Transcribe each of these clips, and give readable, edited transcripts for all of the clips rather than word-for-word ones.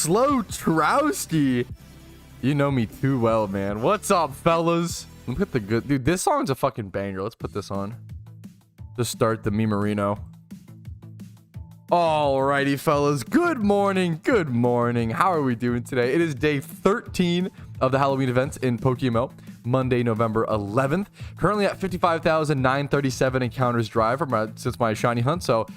slow Patrouski. You know me too well, man. What's up, fellas? Let me put the good... Dude, this song's a fucking banger. Let's put this on. Just start the Mimarino. Alrighty, fellas. Good morning. Good morning. How are we doing today? It is day 13 of the Halloween events in PokeMMO. Monday, November 11th. Currently at 55,937 encounters drive since my shiny hunt. So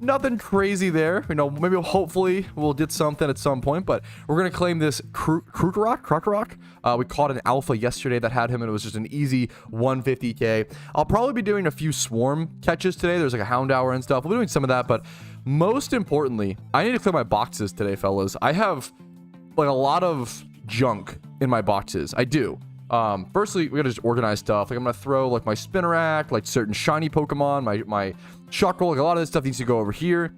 nothing crazy there. You know, maybe hopefully we'll get something at some point, but we're going to claim this Krokorok. We caught an alpha yesterday that had him, and it was just an easy 150k. I'll probably be doing a few swarm catches today. There's like a hound hour and stuff. We'll be doing some of that, but most importantly, I need to clear my boxes today, fellas. I have like a lot of junk in my boxes. I do. Firstly, we gotta just organize stuff. Like I'm gonna throw like my Spinnerack, like certain shiny Pokemon, my Shuckle, like a lot of this stuff needs to go over here.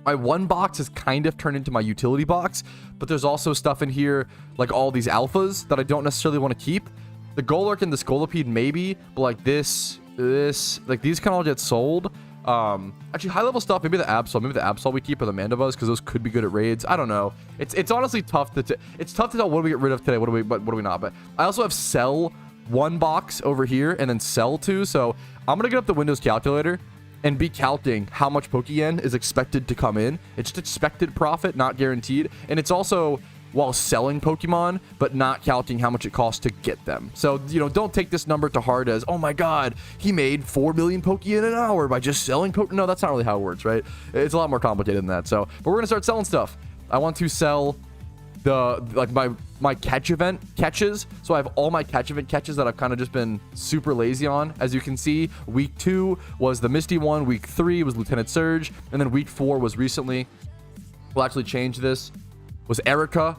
My one box has kind of turned into my utility box, but there's also stuff in here, like all these alphas that I don't necessarily want to keep. The Golurk and the Scolipede maybe, but like this, like these can all get sold. Actually high level stuff, maybe the Absol we keep, or the Mandibuzz, because those could be good at raids. I don't know. It's honestly tough to tell what do we get rid of today, what do we not. But I also have sell one box over here and then sell two. So I'm gonna get up the Windows calculator and be calculating how much Pokeyen is expected to come in. It's just expected profit, not guaranteed. And it's also while selling Pokemon, but not counting how much it costs to get them. So, you know, don't take this number to heart as, oh my god, he made 4 million Pokeyen an hour by just selling Pokemon. No, that's not really how it works, right? It's a lot more complicated than that. So, but we're gonna start selling stuff. I want to sell my catch event catches. So I have all my catch event catches that I've kind of just been super lazy on. As you can see, week 2 was the Misty one, week 3 was Lieutenant Surge, and then week 4 was recently, we'll actually change this, was Erica.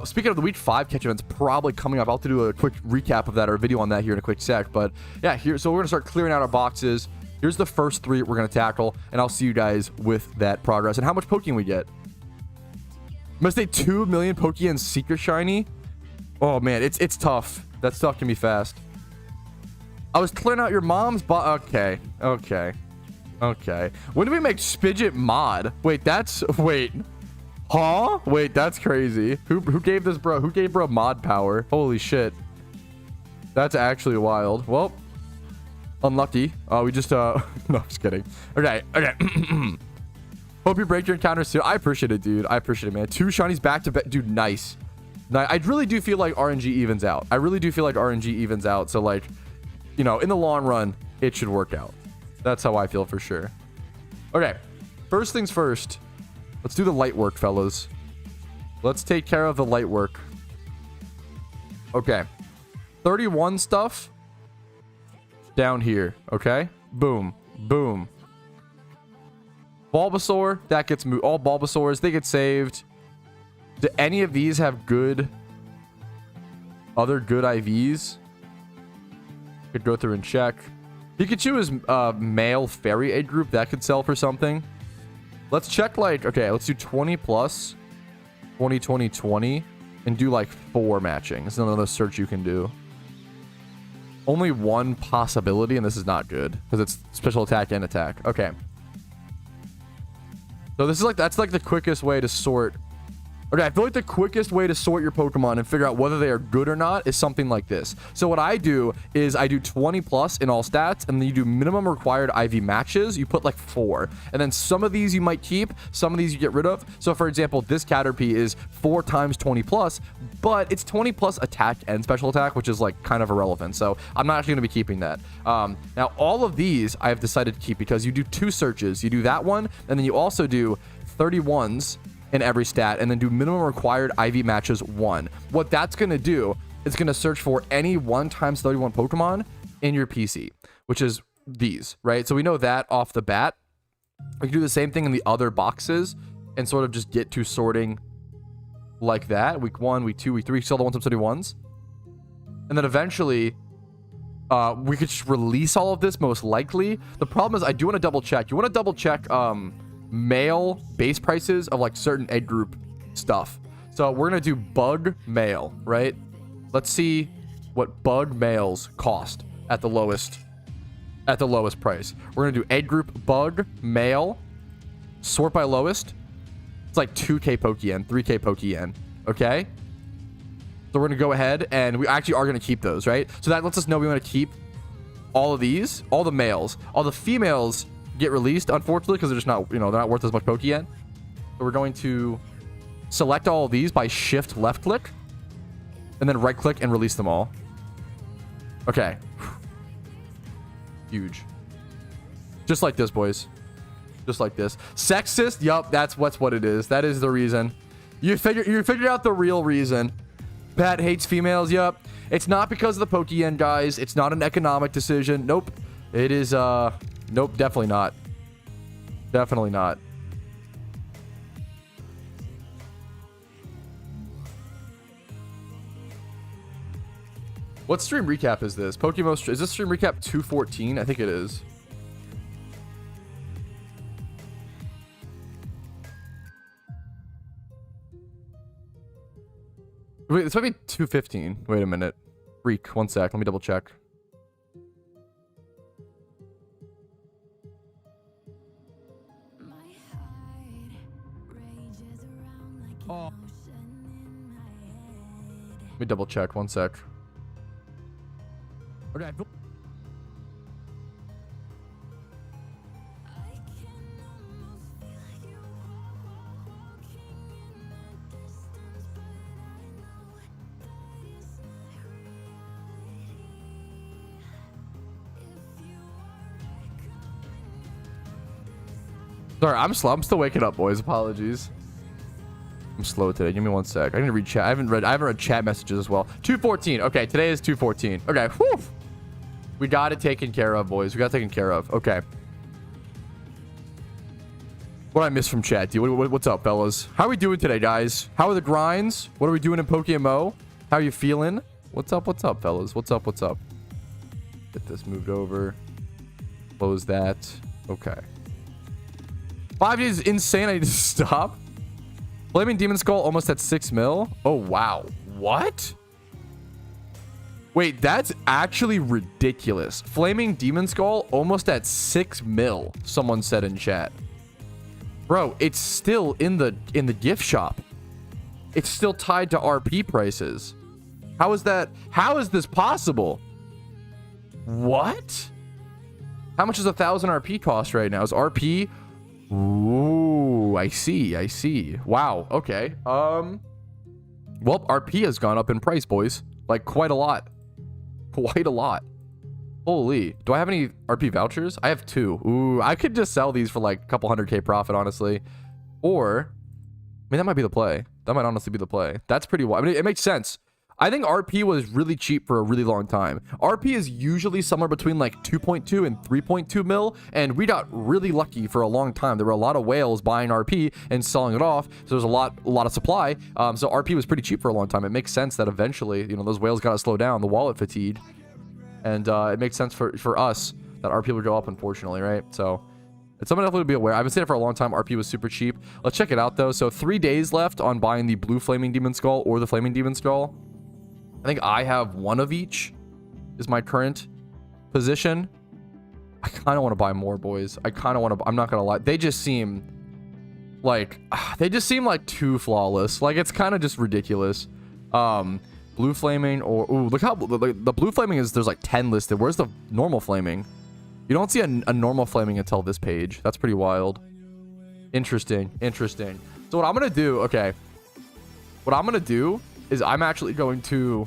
Speaking of the week 5 catch events probably coming up, I'll have to do a quick recap of that or a video on that here in a quick sec. But yeah, so we're gonna start clearing out our boxes. Here's the first 3 we're gonna tackle, and I'll see you guys with that progress and how much Pokeyen we get. Must say 2 million Pokeyen Secret Shiny. Oh man, it's tough. That stuff can be fast. I was clearing out your mom's okay. When do we make Spidget mod? Wait, huh? Wait, that's crazy. Who gave this bro? Who gave bro mod power? Holy shit. That's actually wild. Well, unlucky. We just no, I'm just kidding. Okay. Hope you break your encounter soon. I appreciate it, dude. I appreciate it, man. 2 shinies back to back, dude. Nice. I really do feel like RNG evens out. So like, you know, in the long run, it should work out. That's how I feel for sure. Okay. First things first. Let's do the light work, fellas. Let's take care of the light work. Okay. 31 stuff down here. Okay. Boom. Boom. Bulbasaur, that gets moved. All Bulbasaurs, they get saved. Do any of these have other good IVs? Could go through and check. Pikachu is male fairy aid group. That could sell for something. Let's check like, okay, let's do 20 plus 20, 20, 20 and do like 4 matching. This is another search you can do. Only one possibility, and this is not good because it's special attack and attack. Okay. So this is like, that's like the quickest way to sort. Okay, I feel like the quickest way to sort your Pokemon and figure out whether they are good or not is something like this. So what I do is I do 20 plus in all stats, and then you do minimum required IV matches. You put like 4. And then some of these you might keep, some of these you get rid of. So for example, this Caterpie is 4 times 20 plus, but it's 20 plus attack and special attack, which is like kind of irrelevant. So I'm not actually going to be keeping that. Now all of these I have decided to keep because you do 2 searches. You do that one, and then you also do 31s in every stat, and then do minimum required IV matches 1. What that's going to do is going to search for any 1 times 31 Pokemon in your PC, which is these, right? So we know that off the bat. We can do the same thing in the other boxes and sort of just get to sorting like that. Week 1, week 2, week 3, sell the 1 times 31s. And then eventually we could just release all of this most likely. The problem is I do want to double check. You want to double check male base prices of like certain egg group stuff. So we're gonna do bug male, right? Let's see what bug males cost at the lowest price. We're gonna do egg group bug male, sort by lowest. It's like 2k Pokeyen, 3k Pokeyen. Okay. So we're going to go ahead and we actually are going to keep those, right? So that lets us know we want to keep all of these, all the males. All the females get released, unfortunately, because they're just not, you know, they're not worth as much Pokeyen. So we're going to select all of these by shift left click and then right click and release them all. Okay. Huge. Just like this, boys. Just like this. Sexist? Yup, that's what it is. That is the reason. You figured out the real reason. Pat hates females. Yup. It's not because of the Pokeyen, guys. It's not an economic decision. Nope. It is, nope, definitely not. Definitely not. What stream recap is this? PokeMMO, is this stream recap 214? I think it is. Wait, this might be 215. Wait a minute. Freak, one sec. Let me double check. Oh. Let me double check. One sec. Okay. Sorry, I'm slow. I'm still waking up, boys. Apologies. I'm slow today. Give me one sec. I need to read chat. I haven't read chat messages as well. 214. Okay, today is 214. Okay. Whew. We got it taken care of, boys. We got it taken care of. Okay. What I missed from chat, dude? What's up, fellas? How are we doing today, guys? How are the grinds? What are we doing in PokeMMO? How are you feeling? What's up, fellas? What's up? Get this moved over. Close that. Okay. 5 days is insane. I need to stop. Flaming Demon Skull almost at 6 mil. Oh, wow. What? Wait, that's actually ridiculous. Flaming Demon Skull almost at 6 mil, someone said in chat. Bro, it's still in the gift shop. It's still tied to RP prices. How is that? How is this possible? What? How much does 1,000 RP cost right now? Is RP... Ooh, I see. Wow. Okay. Well, RP has gone up in price, boys. Like quite a lot. Holy. Do I have any RP vouchers? I have 2. Ooh, I could just sell these for like a couple 100k profit, honestly. Or, I mean, that might be the play. That might honestly be the play. That's pretty wild. I mean, it makes sense. I think RP was really cheap for a really long time. RP is usually somewhere between like 2.2 and 3.2 mil, and we got really lucky for a long time. There were a lot of whales buying RP and selling it off, so there's a lot of supply. So RP was pretty cheap for a long time. It makes sense that eventually, you know, those whales got to slow down, the wallet fatigue, and it makes sense for us that RP would go up, unfortunately, right? So it's something definitely to be aware. I've been saying it for a long time. RP was super cheap. Let's check it out though. So 3 days left on buying the blue Flaming Demon Skull or the Flaming Demon Skull. I think I have one of each is my current position. I kind of want to buy more, boys. I kind of want to. I'm not going to lie. They just seem like too flawless. Like it's kind of just ridiculous. Blue Flaming or ooh, look how the blue Flaming is. There's like 10 listed. Where's the normal Flaming? You don't see a normal Flaming until this page. That's pretty wild. Interesting. So what I'm going to do, okay. What I'm going to do is I'm actually going to...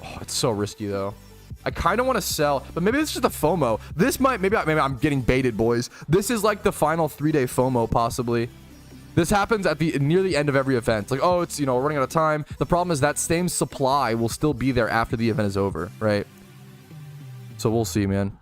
Oh, it's so risky, though. I kind of want to sell, but maybe it's just a FOMO. This might... Maybe I'm getting baited, boys. This is like the final 3-day FOMO, possibly. This happens at near the end of every event. It's like, oh, it's, you know, we're running out of time. The problem is that same supply will still be there after the event is over, right? So we'll see, man.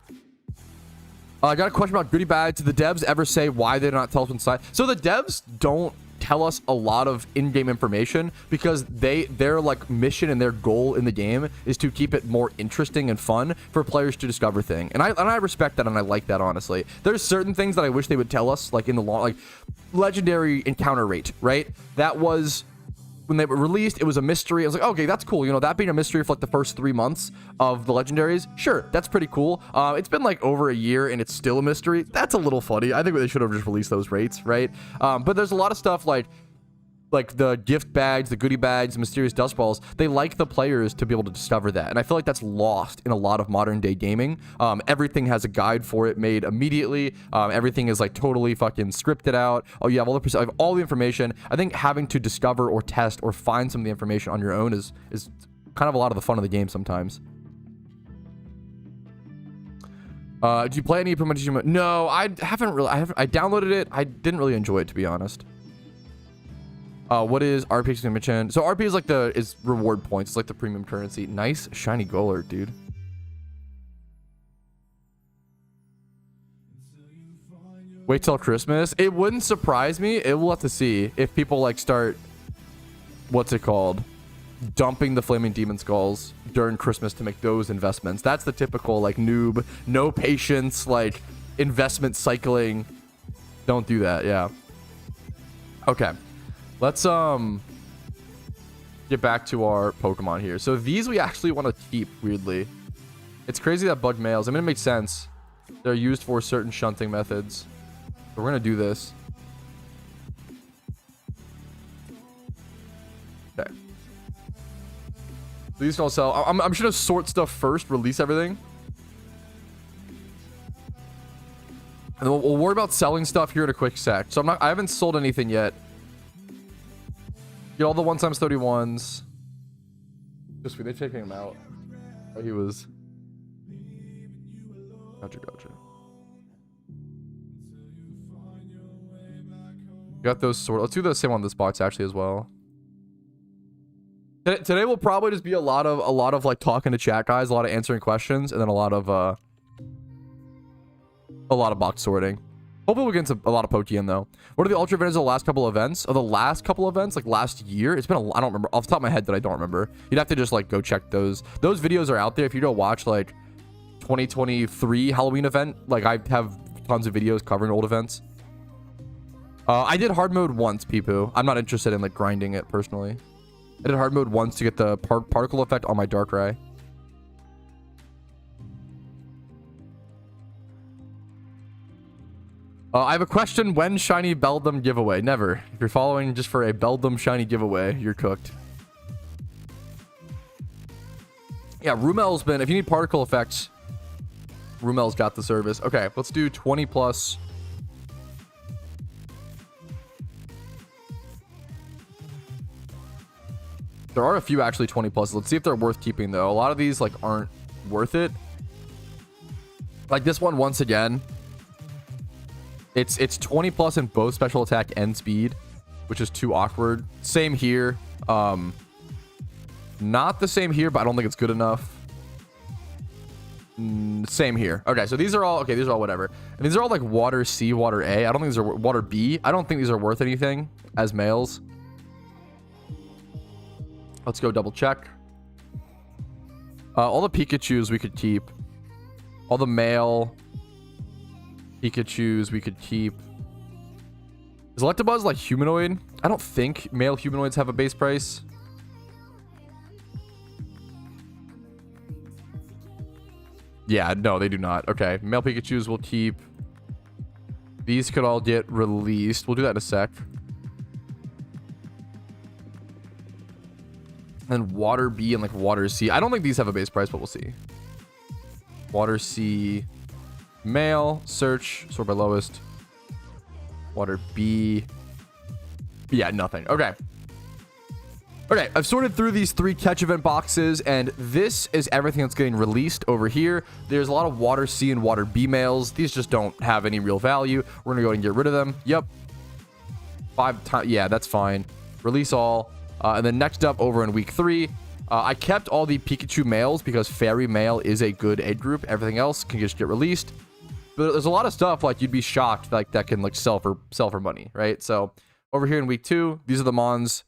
I got a question about goodie bags. Did the devs ever say why they did not tell us inside? So the devs don't tell us a lot of in-game information because their like mission and their goal in the game is to keep it more interesting and fun for players to discover things. And I respect that and I like that, honestly. There's certain things that I wish they would tell us, like in the long, like legendary encounter rate, right? That was when they were released, it was a mystery. I was like, okay, that's cool. You know, that being a mystery for like the first 3 months of the legendaries, sure, that's pretty cool. It's been like over a year and it's still a mystery. That's a little funny. I think they should have just released those rates, right? But there's a lot of stuff like the gift bags, the goodie bags, the mysterious dust balls. They like the players to be able to discover that, and I feel like that's lost in a lot of modern day gaming. Everything has a guide for it made immediately. Everything is like totally fucking scripted out. Oh, you have all the information. I think having to discover or test or find some of the information on your own is kind of a lot of the fun of the game sometimes. Do you play any implementation? No, I haven't really. I downloaded it. I didn't really enjoy it, to be honest. What is RP exclamation? So RP is like is reward points. It's like the premium currency. Nice shiny Golurk, dude. Wait till Christmas. It wouldn't surprise me. We'll have to see if people like start, what's it called, dumping the flaming demon skulls during Christmas to make those investments. That's the typical like noob, no patience, like investment cycling. Don't do that. Yeah. Okay. Let's get back to our Pokemon here. So these we actually want to keep, weirdly. It's crazy that bug males. I mean, it makes sense. They're used for certain shunting methods. So we're going to do this. Okay. These can all sell. I'm just going to sort stuff first, release everything. And then we'll worry about selling stuff here in a quick sec. So I haven't sold anything yet. Get all the 1x31s. Just they're taking him out. Oh, he was. Gotcha. Got those sort. Let's do the same on this box actually as well. Today will probably just be a lot of like talking to chat guys, a lot of answering questions, and then a lot of box sorting. Hopefully we'll get into a lot of Pokeyen though. What are the ultra events of the last couple of events? Of the last couple of events, like last year? It's been I don't remember off the top of my head that I don't remember. You'd have to just like go check those. Those videos are out there. If you go watch like 2023 Halloween event, like I have tons of videos covering old events. I did hard mode once, Peepoo. I'm not interested in like grinding it personally. I did hard mode once to get the particle effect on my Darkrai. I have a question. When shiny Beldum giveaway? Never. If you're following just for a Beldum shiny giveaway, you're cooked. Yeah, Rumel's been... If you need particle effects, Rumel's got the service. Okay, let's do 20 plus. There are a few actually 20 plus. Let's see if they're worth keeping though. A lot of these like aren't worth it. Like this one once again. It's 20 plus in both special attack and speed, which is too awkward. Same here. Not the same here, but I don't think it's good enough. Same here. Okay, so these are all okay. These are all whatever. And these are all like water C, water A. I don't think these are water B. I don't think these are worth anything as males. Let's go double check. All the Pikachus we could keep. All the male Pikachus we could keep. Is Electabuzz like humanoid? I don't think male humanoids have a base price. Yeah, no, they do not. Okay, male Pikachus we'll keep. These could all get released. We'll do that in a sec. And water B and like water C. I don't think these have a base price, but we'll see. Water C. Male, search, sort by lowest. Water B. Yeah, nothing. Okay. Okay, I've sorted through these 3 catch event boxes, and this is everything that's getting released over here. There's a lot of water C and water B males. These just don't have any real value. We're gonna go ahead and get rid of them. Yep. 5 times. Yeah, that's fine. Release all. And then next up over in week 3, I kept all the Pikachu males because fairy male is a good egg group. Everything else can just get released. But there's a lot of stuff like you'd be shocked like that can like sell for money, right? So over here in week 2, these are the mons.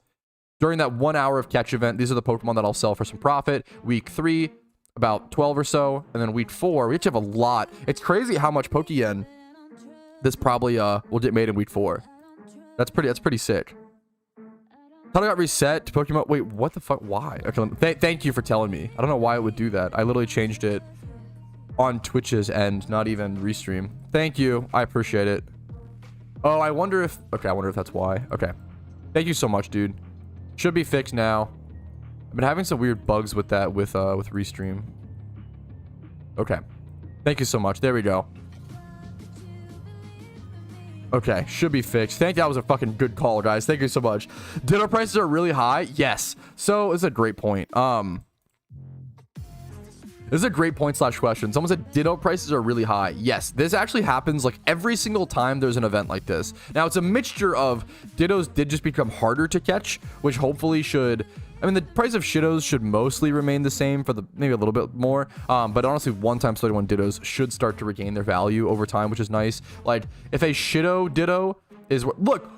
During that 1 hour of catch event, these are the Pokemon that I'll sell for some profit. Week 3, about 12 or so. And then week 4, we actually have a lot. It's crazy how much Pokeyen this probably will get made in week 4. That's pretty sick. Title got reset to Pokemon. Wait, what the fuck? Why? Okay, thank you for telling me. I don't know why it would do that. I literally changed it on Twitch's end, not even restream. Thank you. I appreciate it. Oh, I wonder if... Okay, I wonder if that's why. Okay. Thank you so much, dude. Should be fixed now. I've been having some weird bugs with that with restream. Okay. Thank you so much. There we go. Okay, should be fixed. Thank you. That was a fucking good call, guys. Thank you so much. Ditto prices are really high. Yes. So, this is a great point. This is a great point / question. Someone said Ditto prices are really high. Yes, this actually happens like every single time there's an event like this. Now, it's a mixture of Dittos did just become harder to catch, which hopefully should... I mean, the price of Shittos should mostly remain the same for the maybe a little bit more. But honestly, 1 times 31 Dittos should start to regain their value over time, which is nice. Like, if a Shitto Ditto is... Look!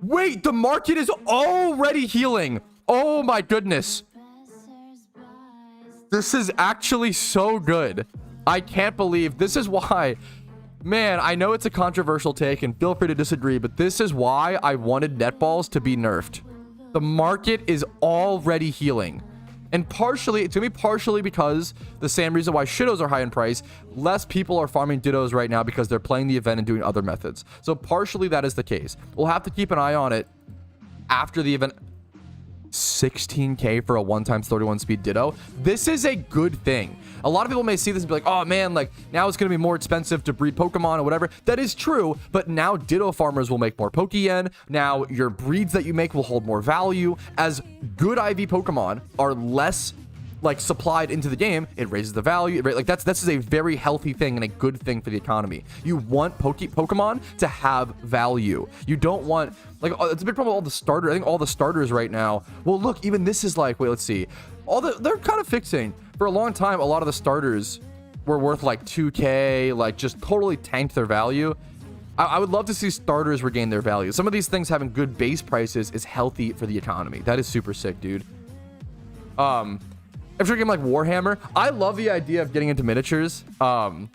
Wait! The market is already healing! Oh my goodness! This is actually so good. I can't believe... This is why... Man, I know it's a controversial take, and feel free to disagree, but this is why I wanted netballs to be nerfed. The market is already healing. And partially, it's going to be partially because the same reason why Shittos are high in price. Less people are farming Dittos right now because they're playing the event and doing other methods. So partially that is the case. We'll have to keep an eye on it after the event. 16k for a 1 times 31 speed Ditto. This is a good thing. A lot of people may see this and be like, oh man, like now it's going to be more expensive to breed Pokemon or whatever. That is true, but now Ditto farmers will make more Pokeyen. Now your breeds that you make will hold more value. As good IV Pokemon are less like supplied into the game, it raises the value. Like this is a very healthy thing and a good thing for the economy. You want Pokemon to have value. You don't want, like, it's a big problem with all the starters. I think all the starters right now, well, look, even this is like, wait, let's see. They're kind of fixing. For a long time, a lot of the starters were worth like 2k, like just totally tanked their value. I would love to see starters regain their value. Some of these things having good base prices is healthy for the economy. That is super sick, dude. If you're a game like Warhammer, I love the idea of getting into miniatures. So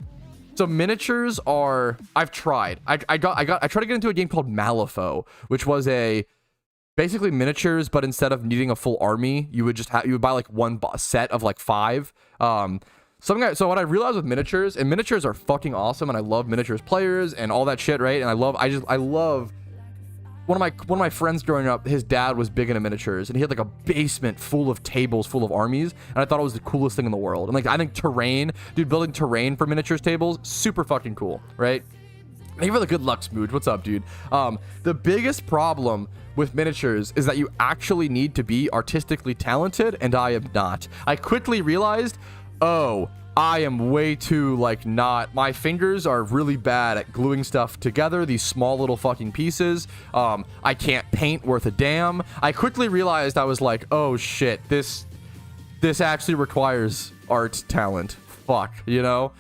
miniatures are, I've tried. I tried to get into a game called Malifaux, which was basically miniatures, but instead of needing a full army, you would buy like one set of like 5. So what I realized with miniatures, and miniatures are fucking awesome, and I love miniatures players and all that shit, right? And I love one of my friends growing up, his dad was big into miniatures, and he had like a basement full of tables full of armies, and I thought it was the coolest thing in the world. And like, I think terrain, dude, building terrain for miniatures tables, super fucking cool, right? Thank you for the good luck, Smooch. What's up, dude? The biggest problem with miniatures is that you actually need to be artistically talented, and I am not. I quickly realized, oh, I am way too, like, not... My fingers are really bad at gluing stuff together, these small little fucking pieces. I can't paint worth a damn. I quickly realized, I was like, oh, shit, this actually requires art talent. Fuck, you know?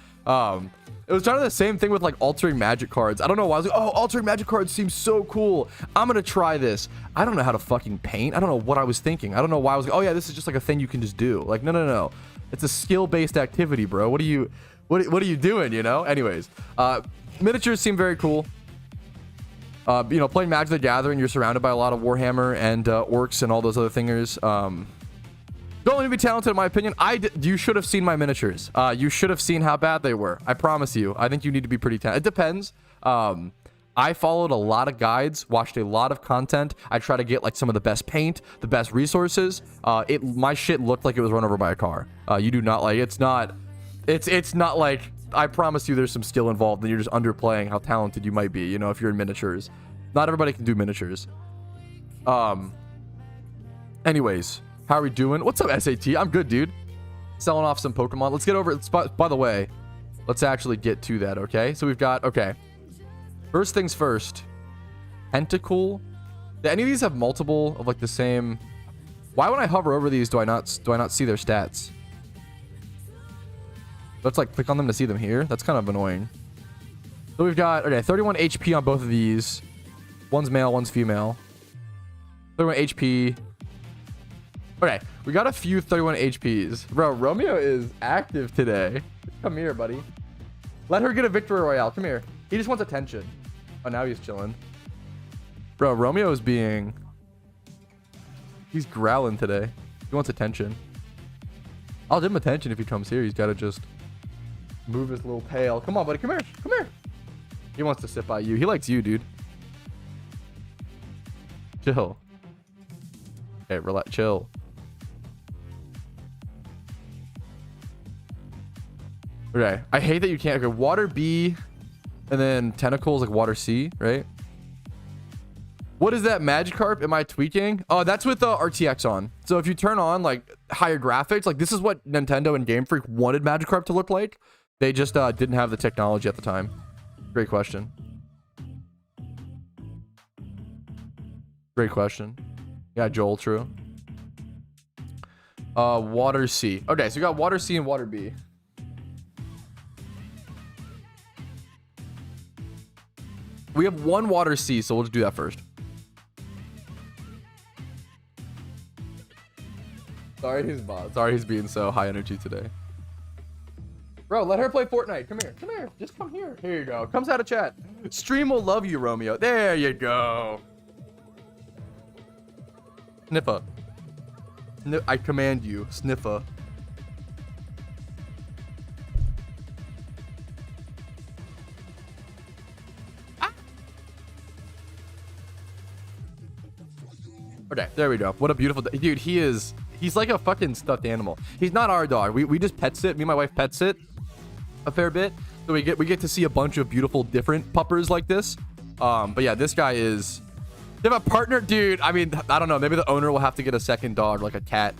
It was kind of the same thing with, like, altering magic cards. I don't know why. I was like, oh, altering magic cards seems so cool. I'm gonna try this. I don't know how to fucking paint. I don't know what I was thinking. I don't know why I was like, oh, yeah, this is just, like, a thing you can just do. Like, no. It's a skill-based activity, bro. What are you doing, you know? Anyways, miniatures seem very cool. You know, playing Magic the Gathering, you're surrounded by a lot of Warhammer and orcs and all those other thingers. Don't need to be talented, in my opinion. You should have seen my miniatures. You should have seen how bad they were. I promise you. I think you need to be pretty talented. It depends. I followed a lot of guides, watched a lot of content. I try to get like some of the best paint, the best resources. My shit looked like it was run over by a car. You do not like, it's not like, I promise you there's some skill involved and you're just underplaying how talented you might be, you know, if you're in miniatures. Not everybody can do miniatures. Anyways, how are we doing? What's up, SAT? I'm good, dude. Selling off some Pokemon. Let's get over it. By the way, let's actually get to that, okay? So we've got, okay. First things first, Tentacool. Do any of these have multiple of like the same? Why when I hover over these do I not see their stats? Let's like click on them to see them here. That's kind of annoying. So we've got, okay, 31 HP on both of these. One's male, one's female. 31 HP. Okay, we got a few 31 HPs. Bro, Romeo is active today. Come here, buddy. Let her get a victory royale. Come here. He just wants attention. Oh, now he's chilling. Bro, Romeo is being He's growling today. He wants attention. I'll give him attention if he comes here. He's got to just move his little tail. Come on, buddy. Come here. Come here. He wants to sit by you. He likes you, dude. Chill. Okay, relax. Chill. Okay. I hate that you can't. Okay, water B and then tentacles like water C, right? What is that, Magikarp? Am I tweaking? Oh, that's with the RTX on. So if you turn on like higher graphics, like this is what Nintendo and Game Freak wanted Magikarp to look like. They just didn't have the technology at the time. Great question. Great question. Yeah, Joel, true. Water C. Okay, so you got water C and water B. We have one water C, so we'll just do that first. Sorry he's being so high energy today. Bro, let her play Fortnite. Come here. Come here. Just come here. Here you go. Comes out of chat. Stream will love you, Romeo. There you go. Sniffa. I command you. Sniffa. Okay, there we go. What a beautiful dude. He's like a fucking stuffed animal. He's not our dog. We just pet sit. Me and my wife pet sit a fair bit. So we get to see a bunch of beautiful different puppers like this. But yeah, this guy is. They have a partner, dude. I mean, I don't know. Maybe the owner will have to get a second dog, like a cat,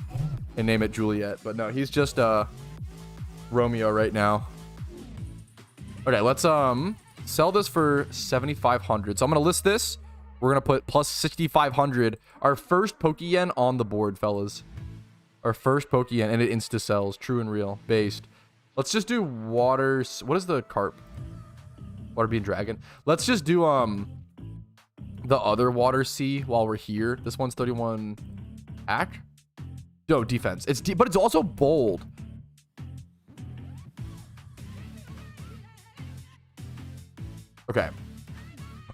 and name it Juliet. But no, he's just Romeo right now. Okay, let's sell this for 7,500. So I'm gonna list this. We're gonna put plus 6,500. Our first Pokeyen on the board, fellas. Our first Pokeyen, and it insta sells. True and real, based. Let's just do water. What is the carp? Water being dragon. Let's just do the other water C while we're here. This one's 31 act. No, defense. But it's also bold. Okay.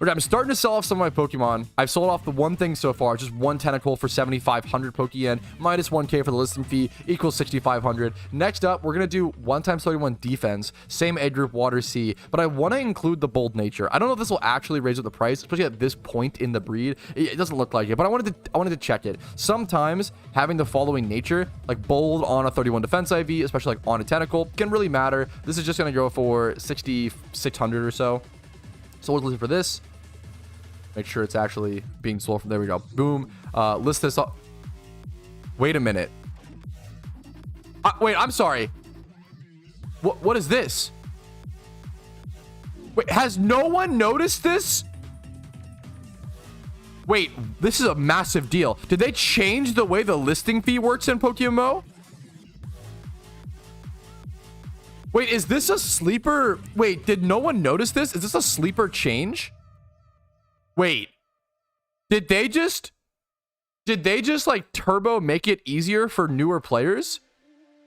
Okay, I'm starting to sell off some of my Pokemon. I've sold off the one thing so far, just one tentacle for 7,500 Pokeyen, minus 1k for the listing fee, equals 6,500. Next up, we're going to do 1 times 31 defense, same egg group, water C, but I want to include the bold nature. I don't know if this will actually raise up the price, especially at this point in the breed. It doesn't look like it, but I wanted to check it. Sometimes having the following nature, like bold on a 31 defense IV, especially like on a tentacle, can really matter. This is just going to go for 6,600 or so. So we're looking for this. Make sure it's actually being sold from there. We go. Boom. List this up. Wait a minute. Wait, I'm sorry. What is this? Wait, has no one noticed this? Wait, this is a massive deal. Did they change the way the listing fee works in PokeMMO? Wait, is this a sleeper? Wait, did no one notice this? Is this a sleeper change? Wait, did they just like turbo make it easier for newer players,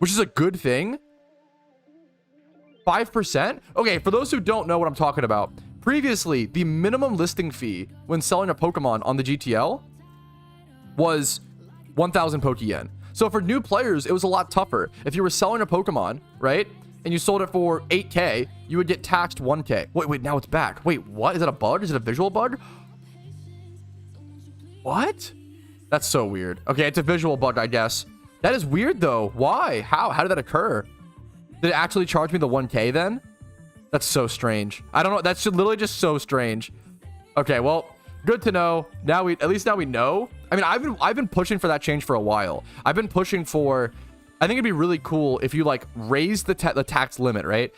which is a good thing? 5%? Okay, for those who don't know what I'm talking about, previously the minimum listing fee when selling a Pokemon on the GTL was 1,000 Pokeyen. So for new players, it was a lot tougher. If you were selling a Pokemon, right, and you sold it for 8k, you would get taxed 1k. Wait, now it's back. Wait, what? Is it a bug? Is it a visual bug? What? That's so weird. Okay, it's a visual bug, I guess. That is weird, though. Why? How did that occur? Did it actually charge me the 1k then? That's so strange. I don't know. That's literally just so strange. Okay, well, good to know. Now at least now we know. I mean, I've been pushing for that change for a while. I've been pushing for. I think it'd be really cool if you like raise the tax limit, right?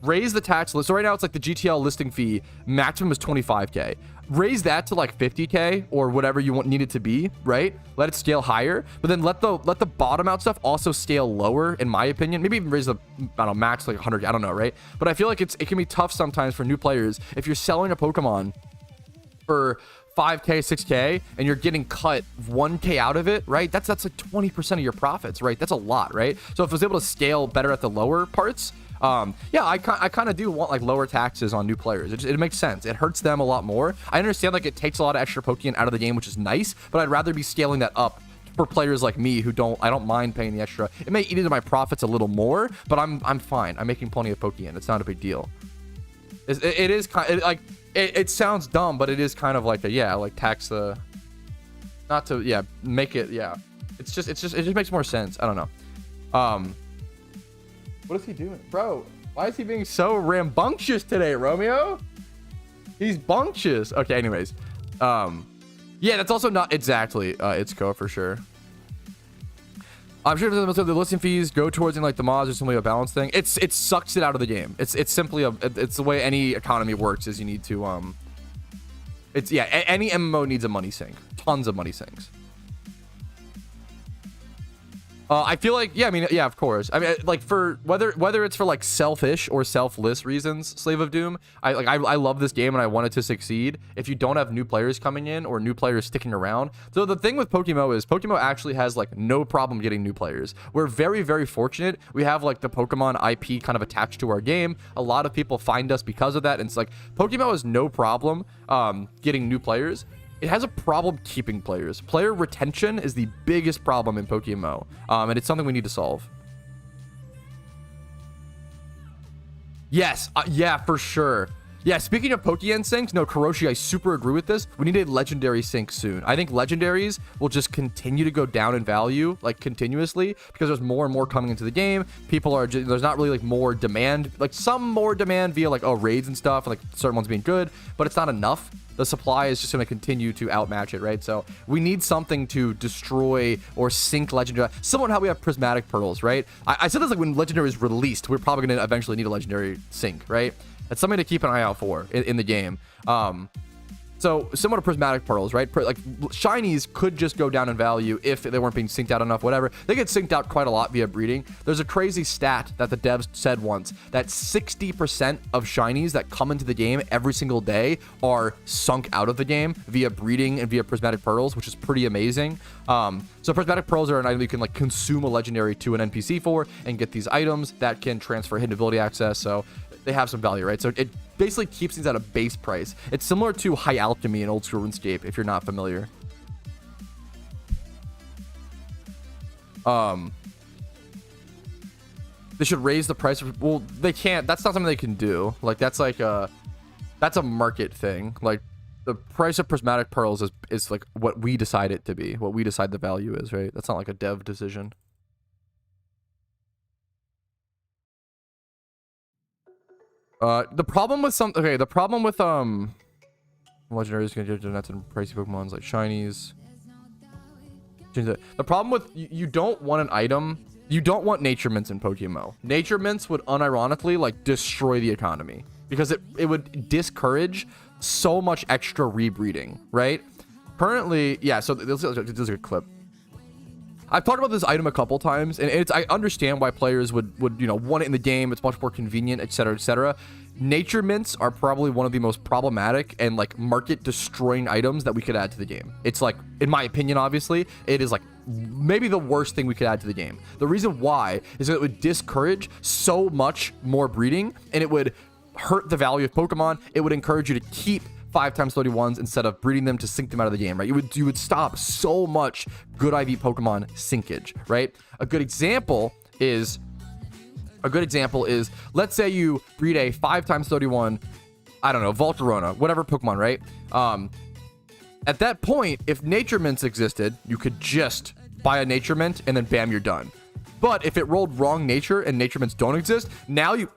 Raise the tax list. So right now it's like the GTL listing fee maximum is 25k. Raise that to like 50k or whatever you need it to be, right? Let it scale higher, but then let the bottom out stuff also scale lower, in my opinion. Maybe even raise the I don't know, max like 100. I don't know, right? But I feel like it can be tough sometimes for new players if you're selling a Pokemon for 5k 6k and you're getting cut 1k out of it, right? That's like 20% of your profits, right? That's a lot, right? So if it was able to scale better at the lower parts, Yeah, I kind of do want like lower taxes on new players. It makes sense. It hurts them a lot more. I understand like it takes a lot of extra Pokeyen out of the game, which is nice, but I'd rather be scaling that up for players like me who I don't mind paying the extra. It may eat into my profits a little more, but I'm fine. I'm making plenty of Pokeyen. It's not a big deal. It is kind of like it sounds dumb, but it is kind of like a, yeah, like tax the, not to, yeah, make it, yeah. It just makes more sense. I don't know. What is he doing, bro? Why is he being so rambunctious today, Romeo? He's bunctious. Okay, anyways, yeah, that's also not exactly Itzco for sure. I'm sure the listing fees go towards like the mods or simply a balance thing. It sucks it out of the game. It's simply it's the way any economy works. Is you need to it's, yeah, any MMO needs a money sink. Tons of money sinks. I feel like, yeah, I mean, yeah, of course. I mean, like, for whether it's for like selfish or selfless reasons, Slave of Doom, I love this game and I want it to succeed. If you don't have new players coming in or new players sticking around, so the thing with PokeMMO is PokeMMO actually has like no problem getting new players. We're very, very fortunate. We have like the Pokemon IP kind of attached to our game. A lot of people find us because of that, and it's like PokeMMO has no problem getting new players. It has a problem keeping players. Player retention is the biggest problem in PokeMMO, and it's something we need to solve. Yes, yeah, for sure. Yeah, speaking of Pokeyen sinks, no, Kuroshi, I super agree with this. We need a legendary sink soon. I think legendaries will just continue to go down in value, like, continuously, because there's more and more coming into the game. People are just, there's not really, like, more demand, like, some more demand via, like, oh, raids and stuff, and, like, certain ones being good, but it's not enough. The supply is just going to continue to outmatch it, right? So we need something to destroy or sink legendary. Similar to how we have prismatic pearls, right? I said this like when legendary is released, we're probably going to eventually need a legendary sink, right? That's something to keep an eye out for in the game. So similar to prismatic pearls, right? Like shinies could just go down in value if they weren't being synced out enough, whatever. They get synced out quite a lot via breeding. There's a crazy stat that the devs said once that 60% of shinies that come into the game every single day are sunk out of the game via breeding and via prismatic pearls, which is pretty amazing. So prismatic pearls are an item you can like consume a legendary to an NPC for and get these items that can transfer hidden ability access. So they have some value, right? So it basically keeps things at a base price. It's similar to High Alchemy in old school RuneScape, if you're not familiar. They should raise the price of, well, they can't. That's not something they can do. Like, that's like that's a market thing. Like, the price of prismatic pearls is like what we decide it to be, what we decide the value is, right? That's not like a dev decision. The problem with the problem with legendaries gonna do nuts and pricey Pokemons like shinies. The problem with you don't want an item, you don't want nature mints in PokeMMO. Nature mints would unironically like destroy the economy because it would discourage so much extra rebreeding, right? Currently, yeah, so this is a clip. I've talked about this item a couple times, and I understand why players would you know, want it in the game. It's much more convenient, etc., etc. Nature mints are probably one of the most problematic and like market destroying items that we could add to the game. It's like, in my opinion, obviously, it is like maybe the worst thing we could add to the game. The reason why is that it would discourage so much more breeding, and it would hurt the value of Pokemon. It would encourage you to keep 5x31s instead of breeding them to sink them out of the game, right? You would stop so much good IV Pokemon sinkage, right? A good example is let's say you breed a 5x31, I don't know, Volcarona, whatever Pokemon, right? At that point, if Nature Mints existed, you could just buy a Nature Mint and then bam, you're done. But if it rolled wrong nature and Nature Mints don't exist, now you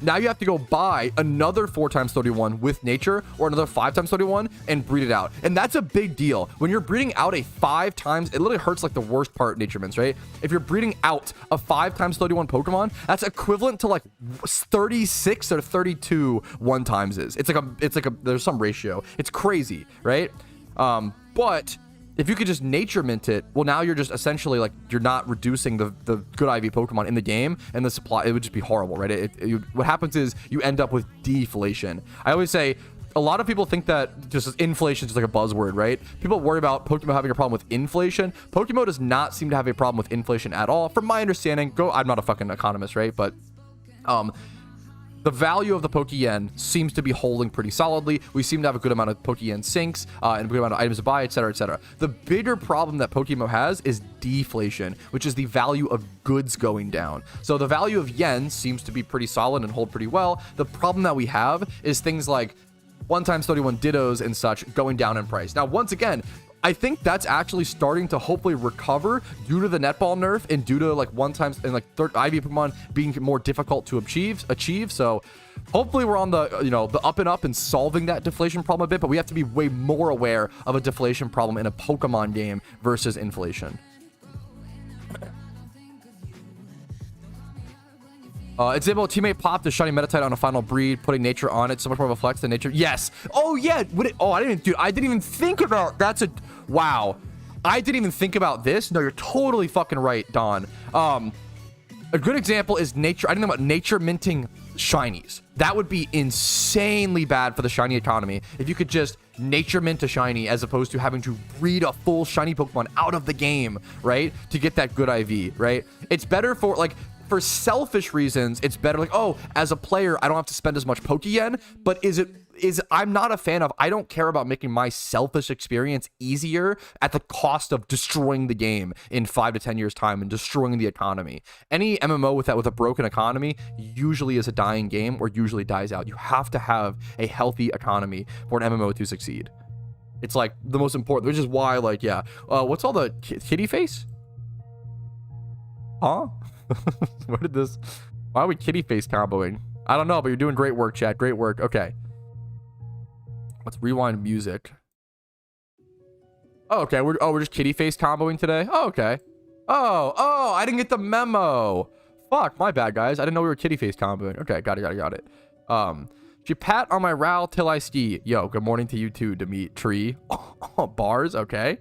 have to go buy another 4x31 with nature or another 5x31 and breed it out. And that's a big deal. When you're breeding out a 5x, it literally hurts like the worst part nature mints, right? If you're breeding out a 5x31 Pokemon, that's equivalent to like 36 or 32 1x. It's like a there's some ratio. It's crazy, right? But if you could just nature mint it, well, now you're just essentially like, you're not reducing the good IV Pokemon in the game, and the supply, it would just be horrible, right? What happens is you end up with deflation. I always say, a lot of people think that just inflation is like a buzzword, right? People worry about Pokemon having a problem with inflation. Pokemon does not seem to have a problem with inflation at all. From my understanding, I'm not a fucking economist, right? But The value of the Pokeyen seems to be holding pretty solidly. We seem to have a good amount of Pokeyen sinks and a good amount of items to buy, etc., etc. The bigger problem that PokeMMO has is deflation, which is the value of goods going down. So the value of yen seems to be pretty solid and hold pretty well. The problem that we have is things like 1x31 dittos and such going down in price. Now, once again, I think that's actually starting to hopefully recover due to the netball nerf and due to like 1x and like IV Pokemon being more difficult to achieve. So hopefully we're on the, the up and up and solving that deflation problem a bit, but we have to be way more aware of a deflation problem in a Pokemon game versus inflation. It's able to teammate pop the shiny Metatite on a final breed, putting nature on it. So much more of a flex than nature. Yes. Oh, yeah. I didn't even think about wow. I didn't even think about this. No, you're totally fucking right, Don. A good example is nature. I didn't know about nature minting shinies. That would be insanely bad for the shiny economy if you could just nature mint a shiny as opposed to having to breed a full shiny Pokemon out of the game, right? To get that good IV, right? It's better for like, for selfish reasons, it's better like, oh, as a player, I don't have to spend as much Pokeyen, but I'm not a fan of, I don't care about making my selfish experience easier at the cost of destroying the game in 5 to 10 years time and destroying the economy. Any MMO with a broken economy usually is a dying game or usually dies out. You have to have a healthy economy for an MMO to succeed. It's like the most important, which is why, like, yeah. What's all the kitty face? Huh? Why are we kitty face comboing? I don't know, but you're doing great work, chat. Great work. Okay. Let's rewind music. Oh, okay. We're just kitty face comboing today. Oh, okay. Oh, I didn't get the memo. Fuck, my bad, guys. I didn't know we were kitty face comboing. Okay, got it. She pat on my row till I ski. Yo, good morning to you too, Dimitri. Oh, bars, okay.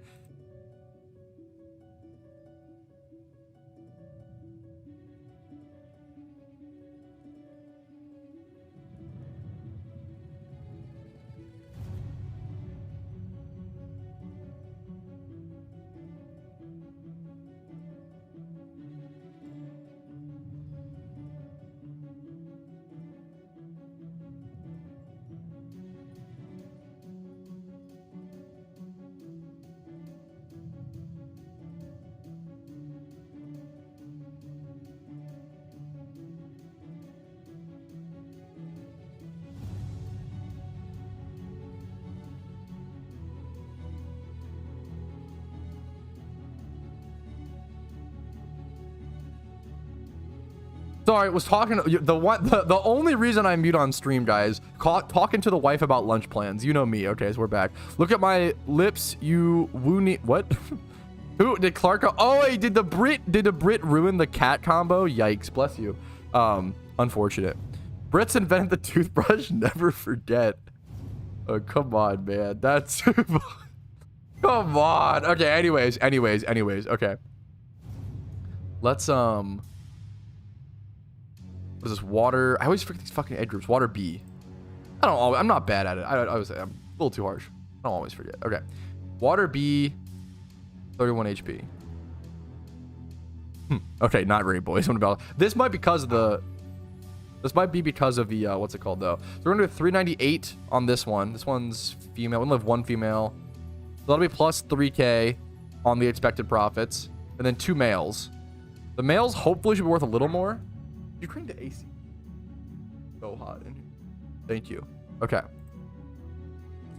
Sorry, was talking the only reason I mute on stream, guys, talking to the wife about lunch plans. You know me. Okay, so we're back. Look at my lips, you woony. What? Who did Clark? Oh, hey, did the Brit ruin the cat combo? Yikes, bless you. Unfortunate. Brits invented the toothbrush. Never forget. Oh, come on, man. That's come on. Okay, anyways. Okay. Let's what is this? Water. I always forget these fucking ed groups. Water B. I'm not bad at it. I'm a little too harsh. I don't always forget. Okay. Water B. 31 HP. Okay, not great, boys. This might be because of the. This might be because of the what's it called though? So we're gonna do 398 on this one. This one's female. We're gonna have one female. So that'll be plus 3k on the expected profits, and then 2 males. The males hopefully should be worth a little more. You crank the AC. So hot in here. Thank you. Okay.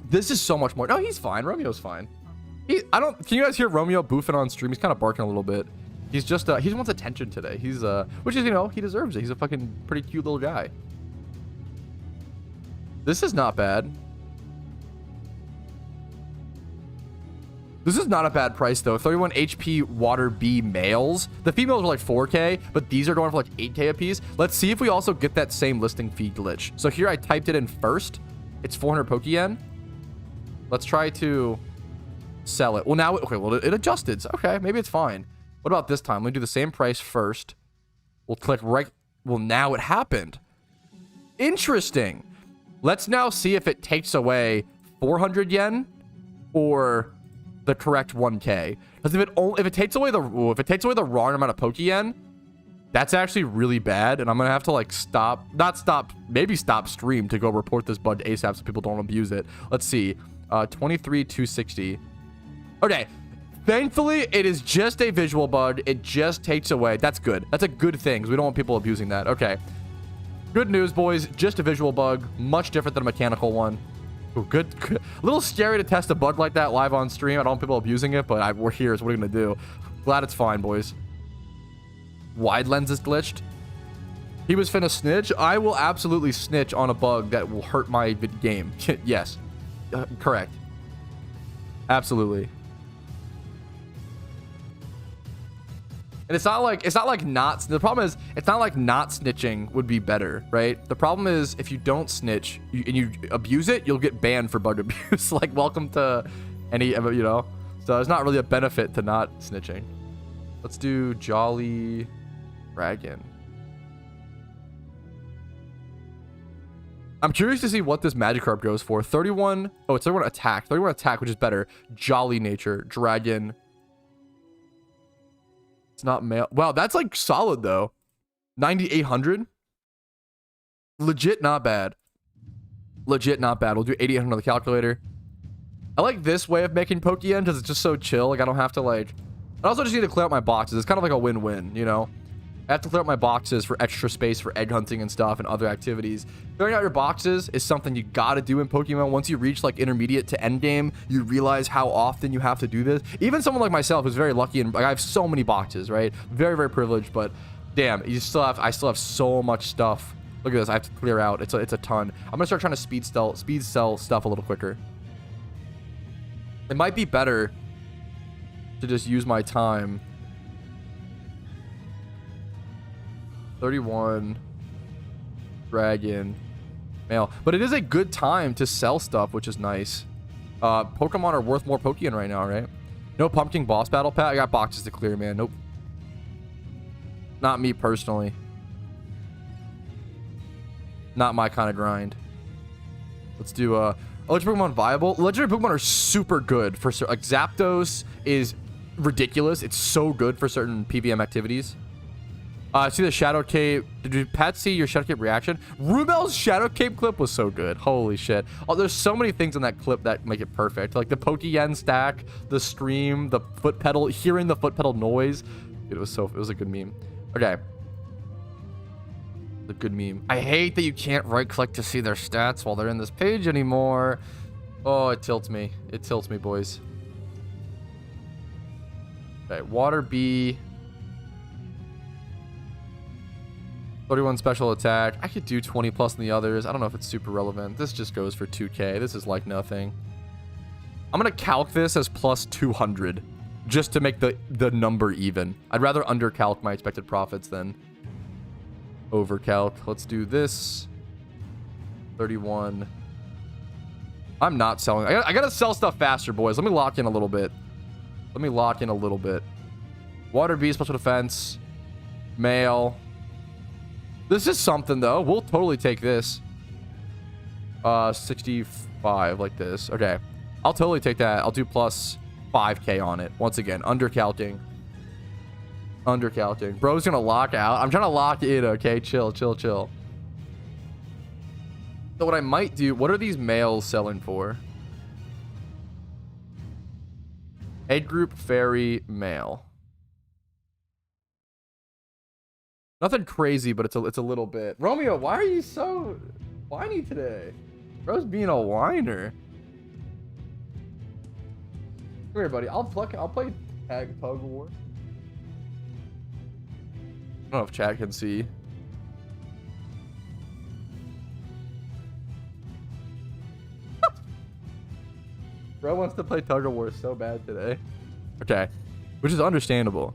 This is so much more. No, he's fine. Romeo's fine. Can you guys hear Romeo boofing on stream? He's kind of barking a little bit. He's just he wants attention today. He's which is, he deserves it. He's a fucking pretty cute little guy. This is not bad. This is not a bad price though. 31 HP water B males. The females are like 4k, but these are going for like 8k a piece. Let's see if we also get that same listing fee glitch. So here I typed it in first. It's 400 Pokeyen. Let's try to sell it. Well, now, okay, well, it adjusted. So, okay, maybe it's fine. What about this time? Let me do the same price first. We'll click right. Well, now it happened. Interesting. Let's now see if it takes away 400 yen or the correct 1k. Because if it takes away the wrong amount of Pokeyen, That's actually really bad, and I'm gonna have to like maybe stop stream to go report this bug ASAP so people don't abuse it. Let's see, 23,260. Okay, thankfully it is just a visual bug. It just takes away. That's good. That's a good thing because we don't want people abusing that. Okay, good news, boys. Just a visual bug, much different than a mechanical one. Ooh, good. A little scary to test a bug like that live on stream. I don't want people abusing it, but we're here, so what are we gonna do? Glad it's fine, boys. Wide lens is glitched. He was finna snitch. I will absolutely snitch on a bug that will hurt my game. Yes, correct. Absolutely. And it's not like the problem is it's not like not snitching would be better, right? The problem is if you don't snitch and you abuse it, you'll get banned for bug abuse. Like, welcome to any, you know. So there's not really a benefit to not snitching. Let's do Jolly Dragon. I'm curious to see what this Magikarp goes for. 31. Oh, it's 31 attack. 31 attack, which is better. Jolly nature. Dragon. It's not male. Wow, that's like solid though. 9,800. Legit not bad. Legit not bad. We'll do 8,800 on the calculator. I like this way of making Pokeyen because it's just so chill. Like, I don't have to like... I also just need to clear out my boxes. It's kind of like a win-win, you know? I have to clear out my boxes for extra space for egg hunting and stuff and other activities. Clearing out your boxes is something you gotta do in Pokemon. Once you reach like intermediate to end game, you realize how often you have to do this. Even someone like myself who's very lucky and like, I have so many boxes, right? Very, very privileged, but damn, I still have so much stuff. Look at this. I have to clear out. It's a ton. I'm gonna start trying to speed sell stuff a little quicker. It might be better to just use my time. 31 Dragon male, but it is a good time to sell stuff, which is nice. Pokemon are worth more Pokeyen right now, right? No pumpkin boss battle pack. I got boxes to clear, man. Nope, not me personally. Not my kind of grind. Let's do legendary Pokemon viable. Legendary Pokemon are super good for like Zapdos is ridiculous. It's so good for certain PVM activities. See the Shadow Cape. Did Pat see your Shadow Cape reaction? Rumel's Shadow Cape clip was so good. Holy shit. Oh, there's so many things in that clip that make it perfect. Like the Pokeyen stack, the stream, the foot pedal, hearing the foot pedal noise. It was a good meme. Okay. A good meme. I hate that you can't right click to see their stats while they're in this page anymore. Oh, it tilts me. It tilts me, boys. Okay, Water Bee. 31 special attack. I could do 20 plus in the others. I don't know if it's super relevant. This just goes for 2k. This is like nothing. I'm gonna calc this as plus 200 just to make the number even. I'd rather undercalc my expected profits than overcalc. Let's do this. 31. I'm not selling. I gotta sell stuff faster, boys. Let me lock in a little bit. Water Bee, special defense. Male. This is something, though. We'll totally take this. 65, like this. Okay. I'll totally take that. I'll do plus 5k on it. Once again, undercalcing. Bro's gonna lock out. I'm trying to lock in, okay? Chill. So what I might do... What are these males selling for? Egg group, fairy, male. Nothing crazy, but it's a little bit. Romeo, why are you so whiny today? Bro's being a whiner. Come here, buddy. I'll play tag tug war. I don't know if chat can see. Bro wants to play tug of war so bad today. Okay, which is understandable.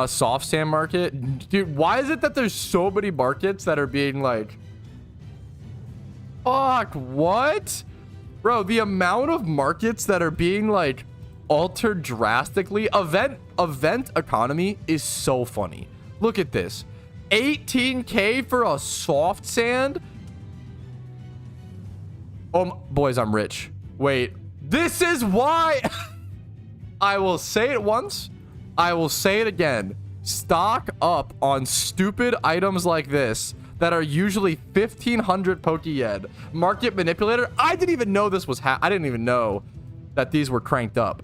Soft sand market. Dude, why is it that there's so many markets that are being like... Fuck, what? Bro, the amount of markets that are being like altered drastically. Event economy is so funny. Look at this. 18k for a soft sand? Oh, boys, I'm rich. Wait, this is why... I will say it once. I will say it again. stock up on stupid items like this that are usually 1,500 Pokeyen. Market manipulator. I didn't even know this was I didn't even know that these were cranked up.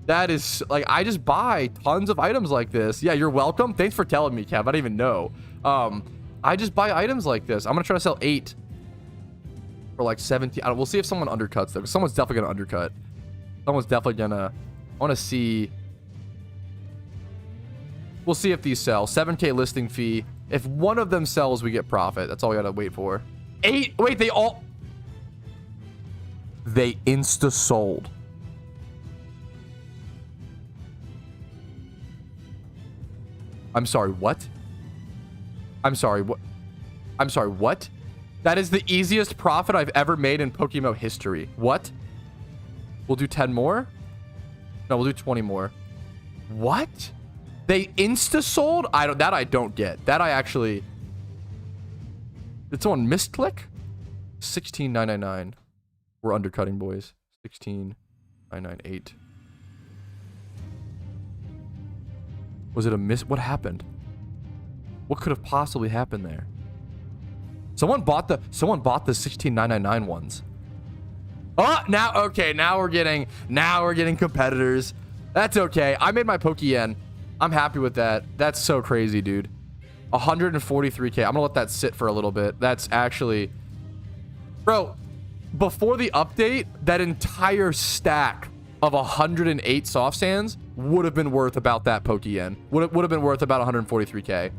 That is like, I just buy tons of items like this. Yeah, you're welcome. Thanks for telling me, Kev. I didn't even know. I just buy items like this. I'm gonna try to sell 8 for like 17. We'll see if someone undercuts them. Someone's definitely gonna undercut. Someone's definitely gonna. I want to see. We'll see if these sell. 7K listing fee. If one of them sells, we get profit. That's all we gotta wait for. 8. Wait, they insta sold. I'm sorry, what? I'm sorry, what? I'm sorry, what? That is the easiest profit I've ever made in PokeMMO history. What? We'll do 10 more? No, we'll do 20 more. What? They insta-sold? That I don't get. That I actually... Did someone misclick? 16,999. We're undercutting, boys. 16,998. Was it a miss? What happened? What could have possibly happened there? Someone bought the 16,999 ones. Oh, now we're getting competitors. That's okay. I made my Pokeyen. I'm happy with that. That's so crazy, dude. 143K. I'm gonna let that sit for a little bit. That's actually, bro, before the update, that entire stack of 108 soft sands would have been worth about that Pokeyen. Would have been worth about 143K.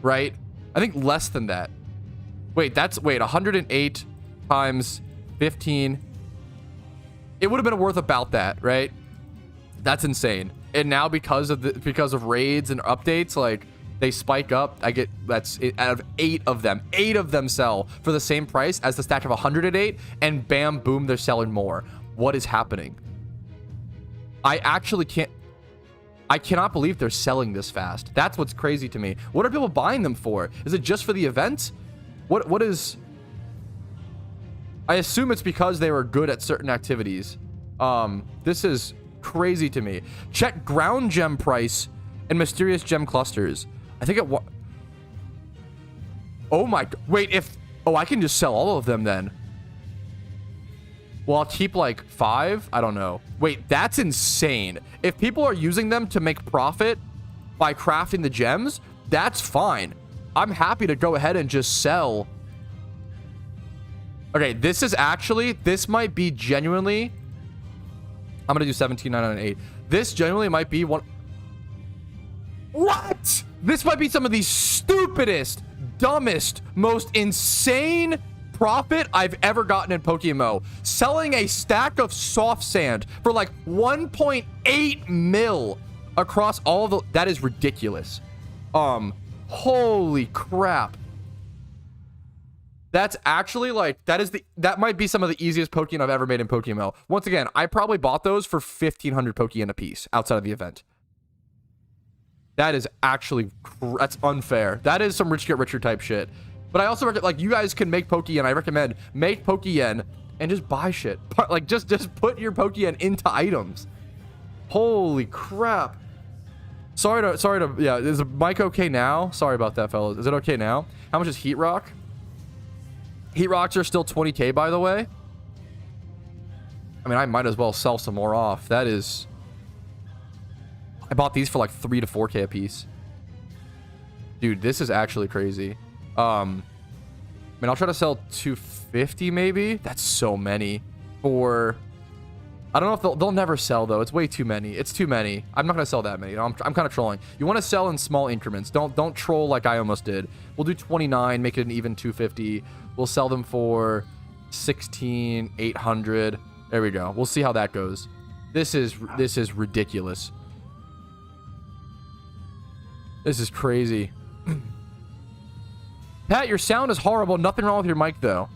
Right? I think less than that. Wait, 108 times 15. It would have been worth about that, right? That's insane. And now because of raids and updates, like, they spike up. I get, that's it, out of 8 of them. 8 of them sell for the same price as the stack of 108, and bam, boom, they're selling more. What is happening? I cannot believe they're selling this fast. That's what's crazy to me. What are people buying them for? Is it just for the event? What is... I assume it's because they were good at certain activities. This is crazy to me. Check ground gem price and mysterious gem clusters. I think it... Oh my... Wait, if... Oh, I can just sell all of them then. Well, I'll keep like 5. I don't know. Wait, that's insane. If people are using them to make profit by crafting the gems, that's fine. I'm happy to go ahead and just sell. Okay, this might be genuinely... I'm going to do 17,998. This genuinely might be one... What? This might be some of the stupidest, dumbest, most insane profit I've ever gotten in PokeMMO. Selling a stack of soft sand for like 1.8 mil across all of the... That is ridiculous. Holy crap. That's actually like, that might be some of the easiest Pokeyen I've ever made in PokeMMO. Once again, I probably bought those for 1,500 Pokeyen a piece outside of the event. That is actually, that's unfair. That is some rich get richer type shit. But I also recommend, like, you guys can make Pokeyen. I recommend make Pokeyen and just buy shit. Like, just put your Pokeyen into items. Holy crap. Sorry to, yeah, is the mic okay now? Sorry about that, fellas. Is it okay now? How much is Heat Rock? Heat Rocks are still 20K, by the way. I mean, I might as well sell some more off. That is... I bought these for like 3 to 4K a piece. Dude, this is actually crazy. I mean, I'll try to sell 250 maybe. That's so many for... I don't know if they'll never sell though. It's way too many. It's too many. I'm not gonna sell that many. I'm kind of trolling. You want to sell in small increments. Don't troll like I almost did. We'll do 29, make it an even 250. We'll sell them for 16,800. There we go. We'll see how that goes. This is ridiculous. This is crazy. Pat, your sound is horrible. Nothing wrong with your mic, though.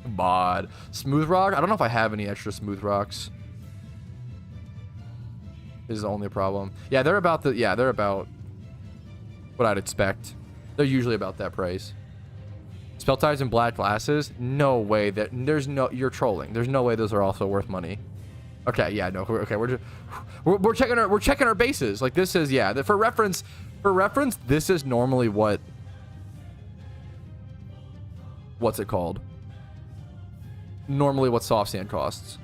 Bod. Smooth rock? I don't know if I have any extra smooth rocks. This is only a problem. Yeah, they're about what I'd expect. They're usually about that price. Spell ties and black glasses? No way. You're trolling. There's no way those are also worth money. Okay, yeah, no, okay, we're checking our bases. Like this is, yeah, for reference, this is normally what's it called? Normally what soft sand costs.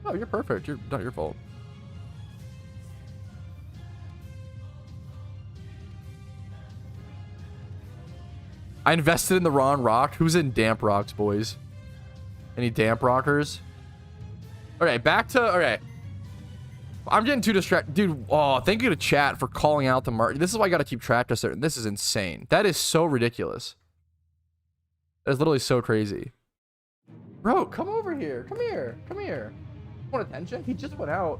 Oh, you're perfect. You're not your fault. I invested in the wrong rock. Who's in damp rocks, boys? Any damp rockers? Okay, back to... Okay. I'm getting too distracted. Dude, oh, thank you to chat for calling out the market. This is why I got to keep track of certain... This is insane. That is so ridiculous. That is literally so crazy. Bro, come over here. Come here. Come here. Want attention? He just went out.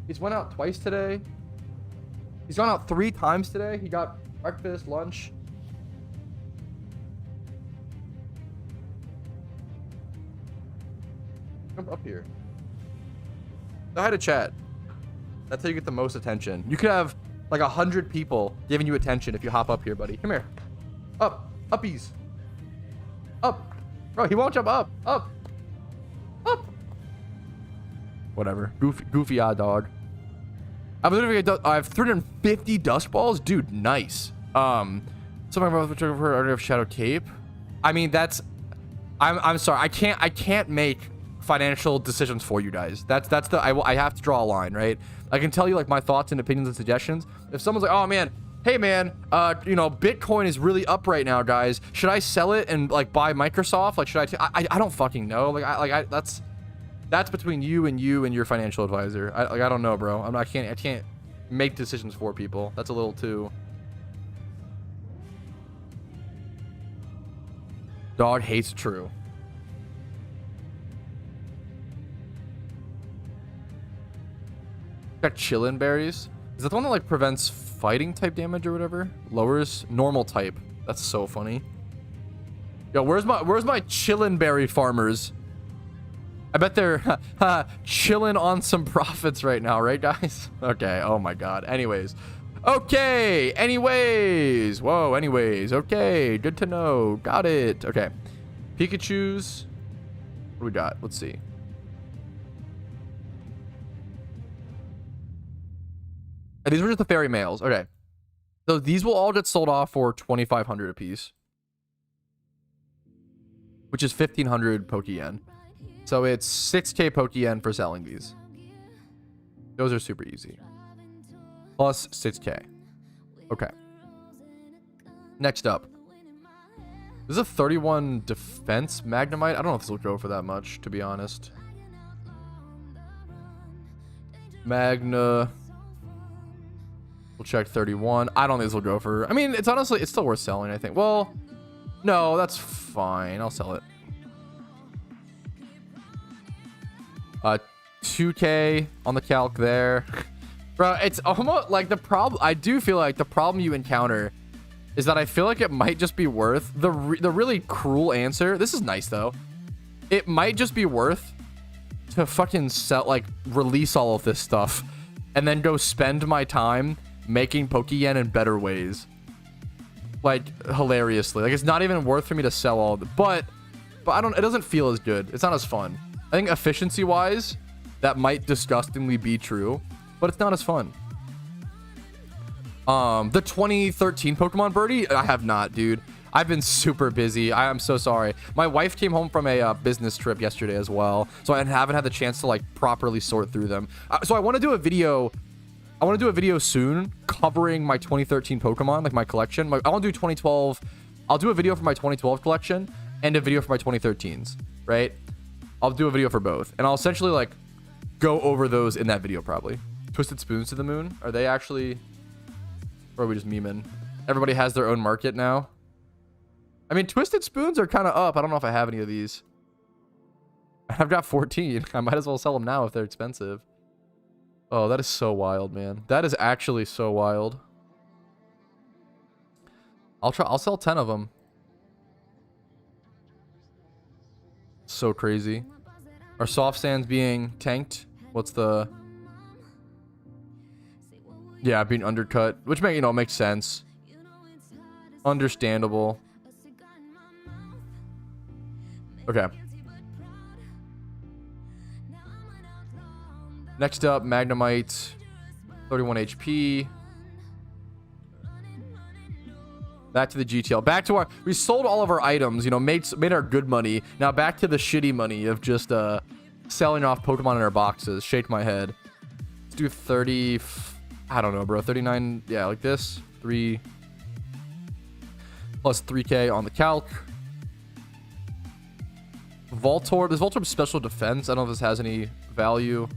He's went out twice today. He's gone out 3 times today. He got breakfast, lunch... Jump up here. I had a chat. That's how you get the most attention. You could have like 100 people giving you attention if you hop up here, buddy. Come here. Up. Uppies. Up. Bro, he won't jump up. Up. Up. Whatever. Goofy odd dog. I have 350 dust balls. Dude, nice. Something about which I've heard of Shadow Cape. I mean, that's... I'm sorry. I can't make financial decisions for you guys. That's the I have to draw a line, right? I can tell you like my thoughts and opinions and suggestions. If someone's like, oh man, hey man, you know, Bitcoin is really up right now, guys. Should I sell it and like buy Microsoft? Like, should I don't fucking know. Like that's between you and your financial advisor. I don't know, bro. I can't make decisions for people. That's a little too... Dog hates true. Got chillin' berries. Is that the one that like prevents fighting type damage or whatever? Lowers normal type. That's so funny. Yo, where's my chillin' berry farmers? I bet they're chilling on some profits right now, right guys? Okay, oh my god. Anyways. Okay, anyways. Whoa, anyways. Okay, good to know. Got it. Okay. Pikachu's. What do we got? Let's see. And these were just the fairy males. Okay. So these will all get sold off for 2,500 apiece. Which is 1,500 Pokeyen. So it's 6k Pokeyen for selling these. Those are super easy. Plus 6k. Okay. Next up. This is a 31 defense Magnemite. I don't know if this will go for that much, to be honest. Magna... We'll check 31. I don't think this will go for... I mean, it's honestly... It's still worth selling, I think. Well, no, that's fine. I'll sell it. 2k on the calc there. Bro, it's almost like the problem... I do feel like the problem you encounter is that I feel like it might just be worth... The really cruel answer... This is nice, though. It might just be worth to fucking sell... Like, release all of this stuff and then go spend my time... making Pokeyen in better ways, like hilariously. Like it's not even worth for me to sell all of it, but I don't... It doesn't feel as good. It's not as fun. I think efficiency wise that might disgustingly be true, but it's not as fun. The 2013 Pokemon Birdie, I have not, dude. I've been super busy. I am so sorry. My wife came home from a business trip yesterday as well, so I haven't had the chance to like properly sort through them. So I want to do a video. I want to do a video soon covering my 2013 Pokemon, like my collection. I want to do 2012. I'll do a video for my 2012 collection and a video for my 2013s, right? I'll do a video for both. And I'll essentially like go over those in that video probably. Twisted Spoons to the Moon. Are they actually... Or are we just memeing? Everybody has their own market now. I mean, Twisted Spoons are kind of up. I don't know if I have any of these. I've got 14. I might as well sell them now if they're expensive. Oh, that is so wild, man. That is actually so wild. I'll sell 10 of them. So crazy. Are soft sands being tanked? What's the... Yeah, being undercut, which makes sense. Understandable. Okay. Next up, Magnemite, 31 HP. Back to the GTL. Back to our... We sold all of our items, you know, made our good money. Now back to the shitty money of just selling off Pokemon in our boxes. Shake my head. Let's do 30... I don't know, bro. 39... Yeah, like this. 3... Plus 3k on the calc. Voltorb. There's Voltorb special defense. I don't know if this has any value.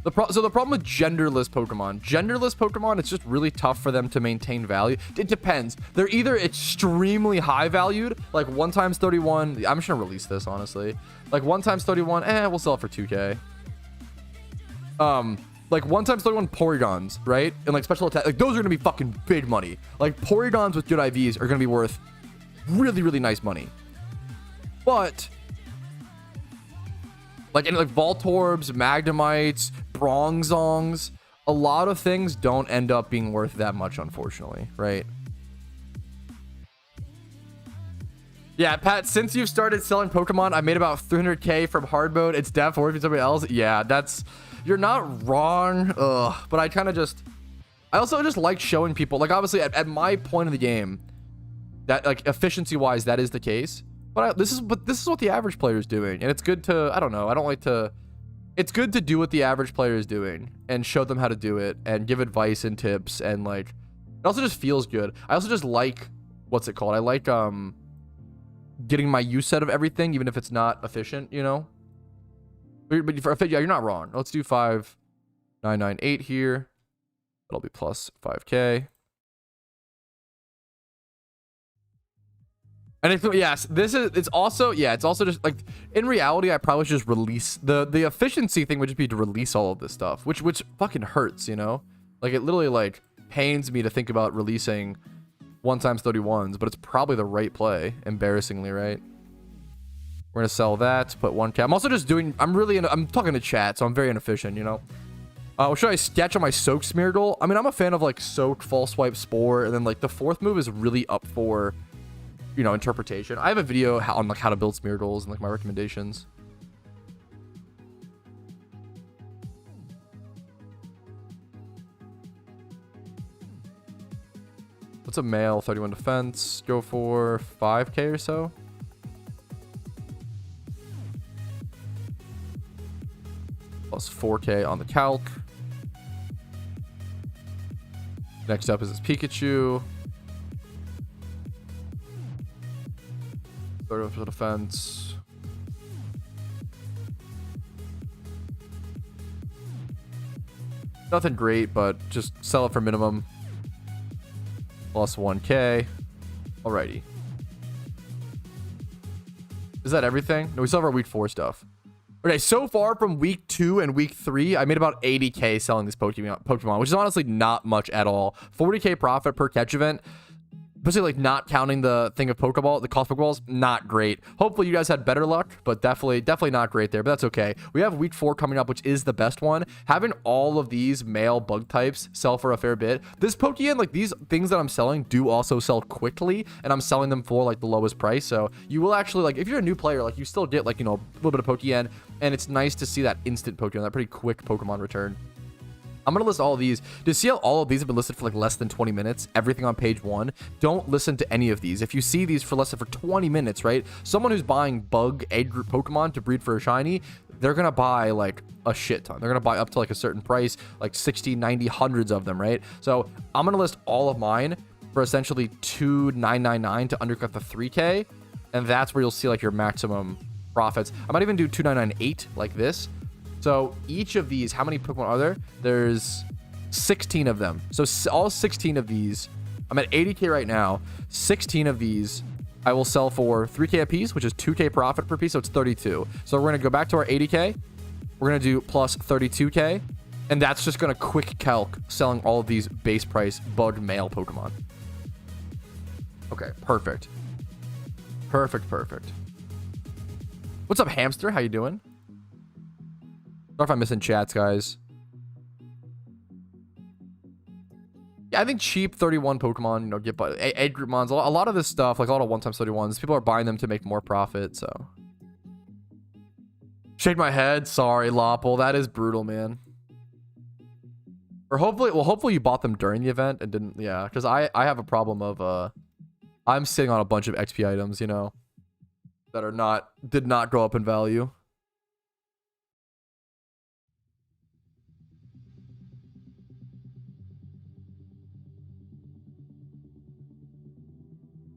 So the problem with genderless Pokemon, it's just really tough for them to maintain value. It depends. They're either extremely high valued, like 1 times 31. I'm just gonna release this, honestly. Like 1 times 31, we'll sell it for 2k. Like 1 times 31 Porygons, right? And like special attack, like those are gonna be fucking big money. Like Porygons with good IVs are gonna be worth really, really nice money. But like Voltorbs, Magnemites, Bronzongs, a lot of things don't end up being worth that much, unfortunately, right? Yeah, Pat, since you've started selling Pokemon, I made about 300k from hard mode. It's definitely worth it to somebody else. Yeah, you're not wrong. But I also just like showing people, like obviously at my point of the game, that like efficiency wise, that is the case. But this is what the average player is doing, and it's good to, I don't know, it's good to do what the average player is doing and show them how to do it and give advice and tips, and like it also just feels good. I also just like, what's it called? I like getting my use out of everything, even if it's not efficient, you know. But yeah, you're not wrong. Let's do 5998 here. That'll be plus 5k. And yes, it's also just like, in reality, I probably should just release the efficiency thing would just be to release all of this stuff, which fucking hurts, you know? Like it literally like pains me to think about releasing 1 times 31s, but it's probably the right play, embarrassingly, right? We're gonna sell that, put 1k. I'm also just doing, I'm talking to chat, so I'm very inefficient, you know? What should I sketch on my Soak Smeargle? I mean, I'm a fan of like Soak, False Swipe, Spore, and then like the 4th move is really up for, you know, interpretation. I have a video on like how to build Smeargles and like my recommendations. What's a male 31 defense? Go for 5k or so. Plus 4k on the calc. Next up is this Pikachu. 31 for defense. Nothing great, but just sell it for minimum. Plus 1k. Alrighty. Is that everything? No, we still have our week 4 stuff. Okay, so far from week 2 and week 3, I made about 80k selling this Pokemon, which is honestly not much at all. 40k profit per catch event. Especially like not counting the thing of Pokeball, the cost of Pokeballs, not great. Hopefully you guys had better luck, but definitely not great there, but that's okay. We have week 4 coming up, which is the best one. Having all of these male bug types sell for a fair bit. This Pokeyen, like these things that I'm selling do also sell quickly, and I'm selling them for like the lowest price. So you will actually, like if you're a new player, like you still get like, you know, a little bit of Pokeyen, and it's nice to see that instant Pokemon, that pretty quick Pokemon return. I'm going to list all of these. To see how all of these have been listed for like less than 20 minutes, everything on page 1, don't listen to any of these. If you see these for less than 20 minutes, right? Someone who's buying bug egg group Pokemon to breed for a shiny, they're going to buy like a shit ton. They're going to buy up to like a certain price, like 60, 90, hundreds of them, right? So I'm going to list all of mine for essentially 2,999 to undercut the 3K. And that's where you'll see like your maximum profits. I might even do 2,998 like this. So each of these, how many Pokemon are there? There's 16 of them. So all 16 of these, I'm at 80k right now. 16 of these I will sell for 3k a piece, which is 2k profit per piece. So it's 32. So we're going to go back to our 80k. We're going to do plus 32k. And that's just going to quick calc selling all of these base price bug male Pokemon. Okay, perfect. Perfect. What's up, Hamster? How you doing? Sorry if I'm missing chats, guys. Yeah, I think cheap 31 Pokemon, you know, get egg group mons. A lot of this stuff, like a lot of 1x31s, people are buying them to make more profit. So shake my head. Sorry, Lopple. That is brutal, man. Or hopefully you bought them during the event and didn't. Yeah, because I have a problem of I'm sitting on a bunch of XP items, you know, that are did not go up in value.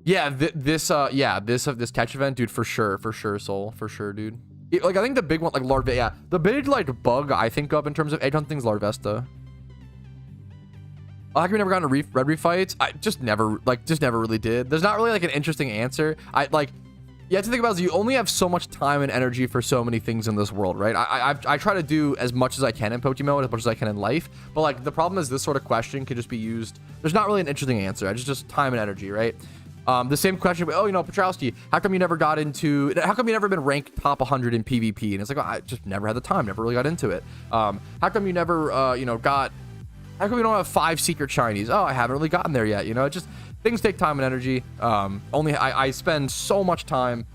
Yeah, this catch event, dude, for sure, Soul, for sure, dude. Like I think the big one, like Larva, yeah, the big like bug I think of in terms of egg hunting is Larvesta. How come you never gotten a red reef fights? I just never really did. There's not really like an interesting answer. You have to think about is you only have so much time and energy for so many things in this world, right? I try to do as much as I can in Pokemon, as much as I can in life. But like the problem is this sort of question could just be used. There's not really an interesting answer. It's just time and energy, right? The same question, oh, you know, Patrouski, how come you never been ranked top 100 in PvP? And it's like, well, I just never had the time, never really got into it. How come you never, how come we don't have 5 secret shinies? Oh, I haven't really gotten there yet. You know, just things take time and energy. I spend so much time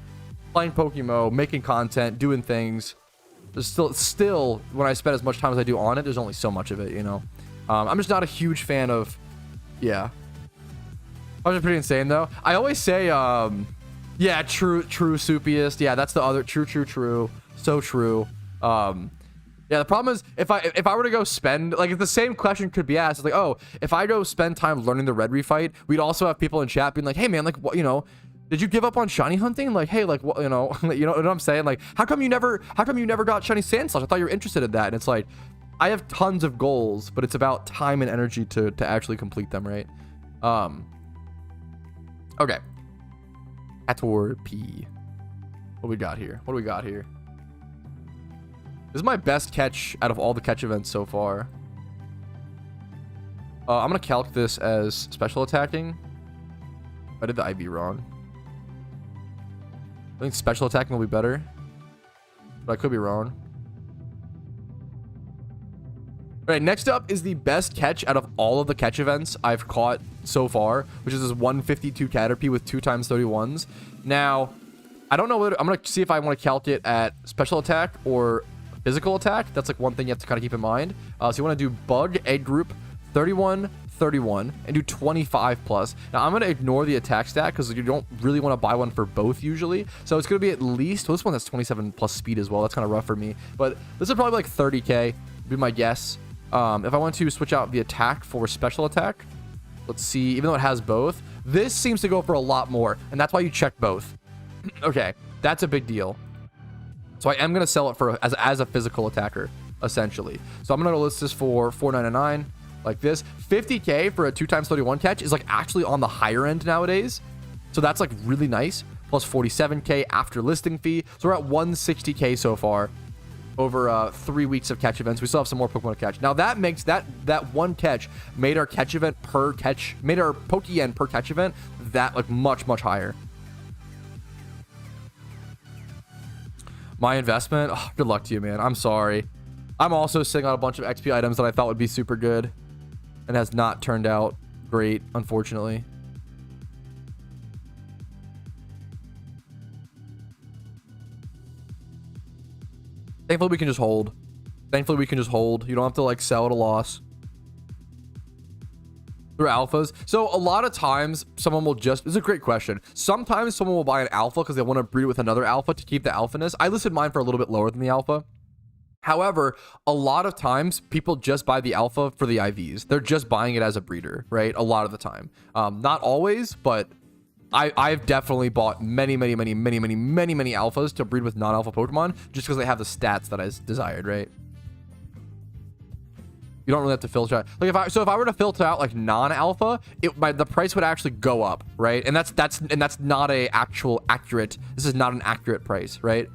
playing Pokemon, making content, doing things. There's still when I spend as much time as I do on it, there's only so much of it, you know. I'm just not a huge fan of, yeah. I was pretty insane though. I always say, yeah, true, soupiest. Yeah, that's the other true. So true. Yeah, the problem is if I were to go spend, like, if the same question could be asked, it's like, oh, if I go spend time learning the red refight, we'd also have people in chat being like, hey man, like, what, you know, did you give up on shiny hunting? Like, hey, like, what, you know, you know what I'm saying? Like, how come you never got shiny Sandslash? I thought you were interested in that. And it's like, I have tons of goals, but it's about time and energy to actually complete them, right? Okay. Patrouski. What do we got here? This is my best catch out of all the catch events so far. I'm going to calc this as special attacking. I did the IV wrong. I think special attacking will be better. But I could be wrong. Alright, next up is the best catch out of all of the catch events I've caught so far, which is this 152 Caterpie with 2x31s. Now, I don't know whether I'm going to see if I want to calc it at special attack or physical attack. That's like one thing you have to kind of keep in mind. So you want to do bug egg group 31 31 and do 25 plus. Now I'm going to ignore the attack stat because you don't really want to buy one for both usually. So it's going to be at least, well, this one has 27 plus speed as well. That's kind of rough for me, but this is probably like 30k be my guess. If I want to switch out the attack for special attack, let's see, even though it has both, this seems to go for a lot more, and that's why you check both. Okay, that's a big deal. So I am going to sell it for as a physical attacker, essentially. So I'm going to list this for $4.99, like this. 50k for a 2x31 catch is like actually on the higher end nowadays. So that's like really nice. Plus 47k after listing fee. So we're at 160k so far over 3 weeks of catch events. We still have some more Pokemon to catch. Now that makes that one catch made our catch event per catch, made our Pokeyen per catch event that like much higher. My investment, oh, good luck to you, man. I'm sorry. I'm also sitting on a bunch of XP items that I thought would be super good and has not turned out great, unfortunately. Thankfully, we can just hold. You don't have to like sell at a loss. Through alphas. So a lot of times someone will just, this is a great question. Sometimes someone will buy an alpha because they want to breed it with another alpha to keep the alphaness. I listed mine for a little bit lower than the alpha. However, a lot of times people just buy the alpha for the IVs. They're just buying it as a breeder, right? A lot of the time. Not always, but I've definitely bought many alphas to breed with non-alpha Pokemon just because they have the stats that I desired, right? You don't really have to filter out. Like if I were to filter out like non-alpha, the price would actually go up, right? And that's not a actual accurate. This is not an accurate price, right?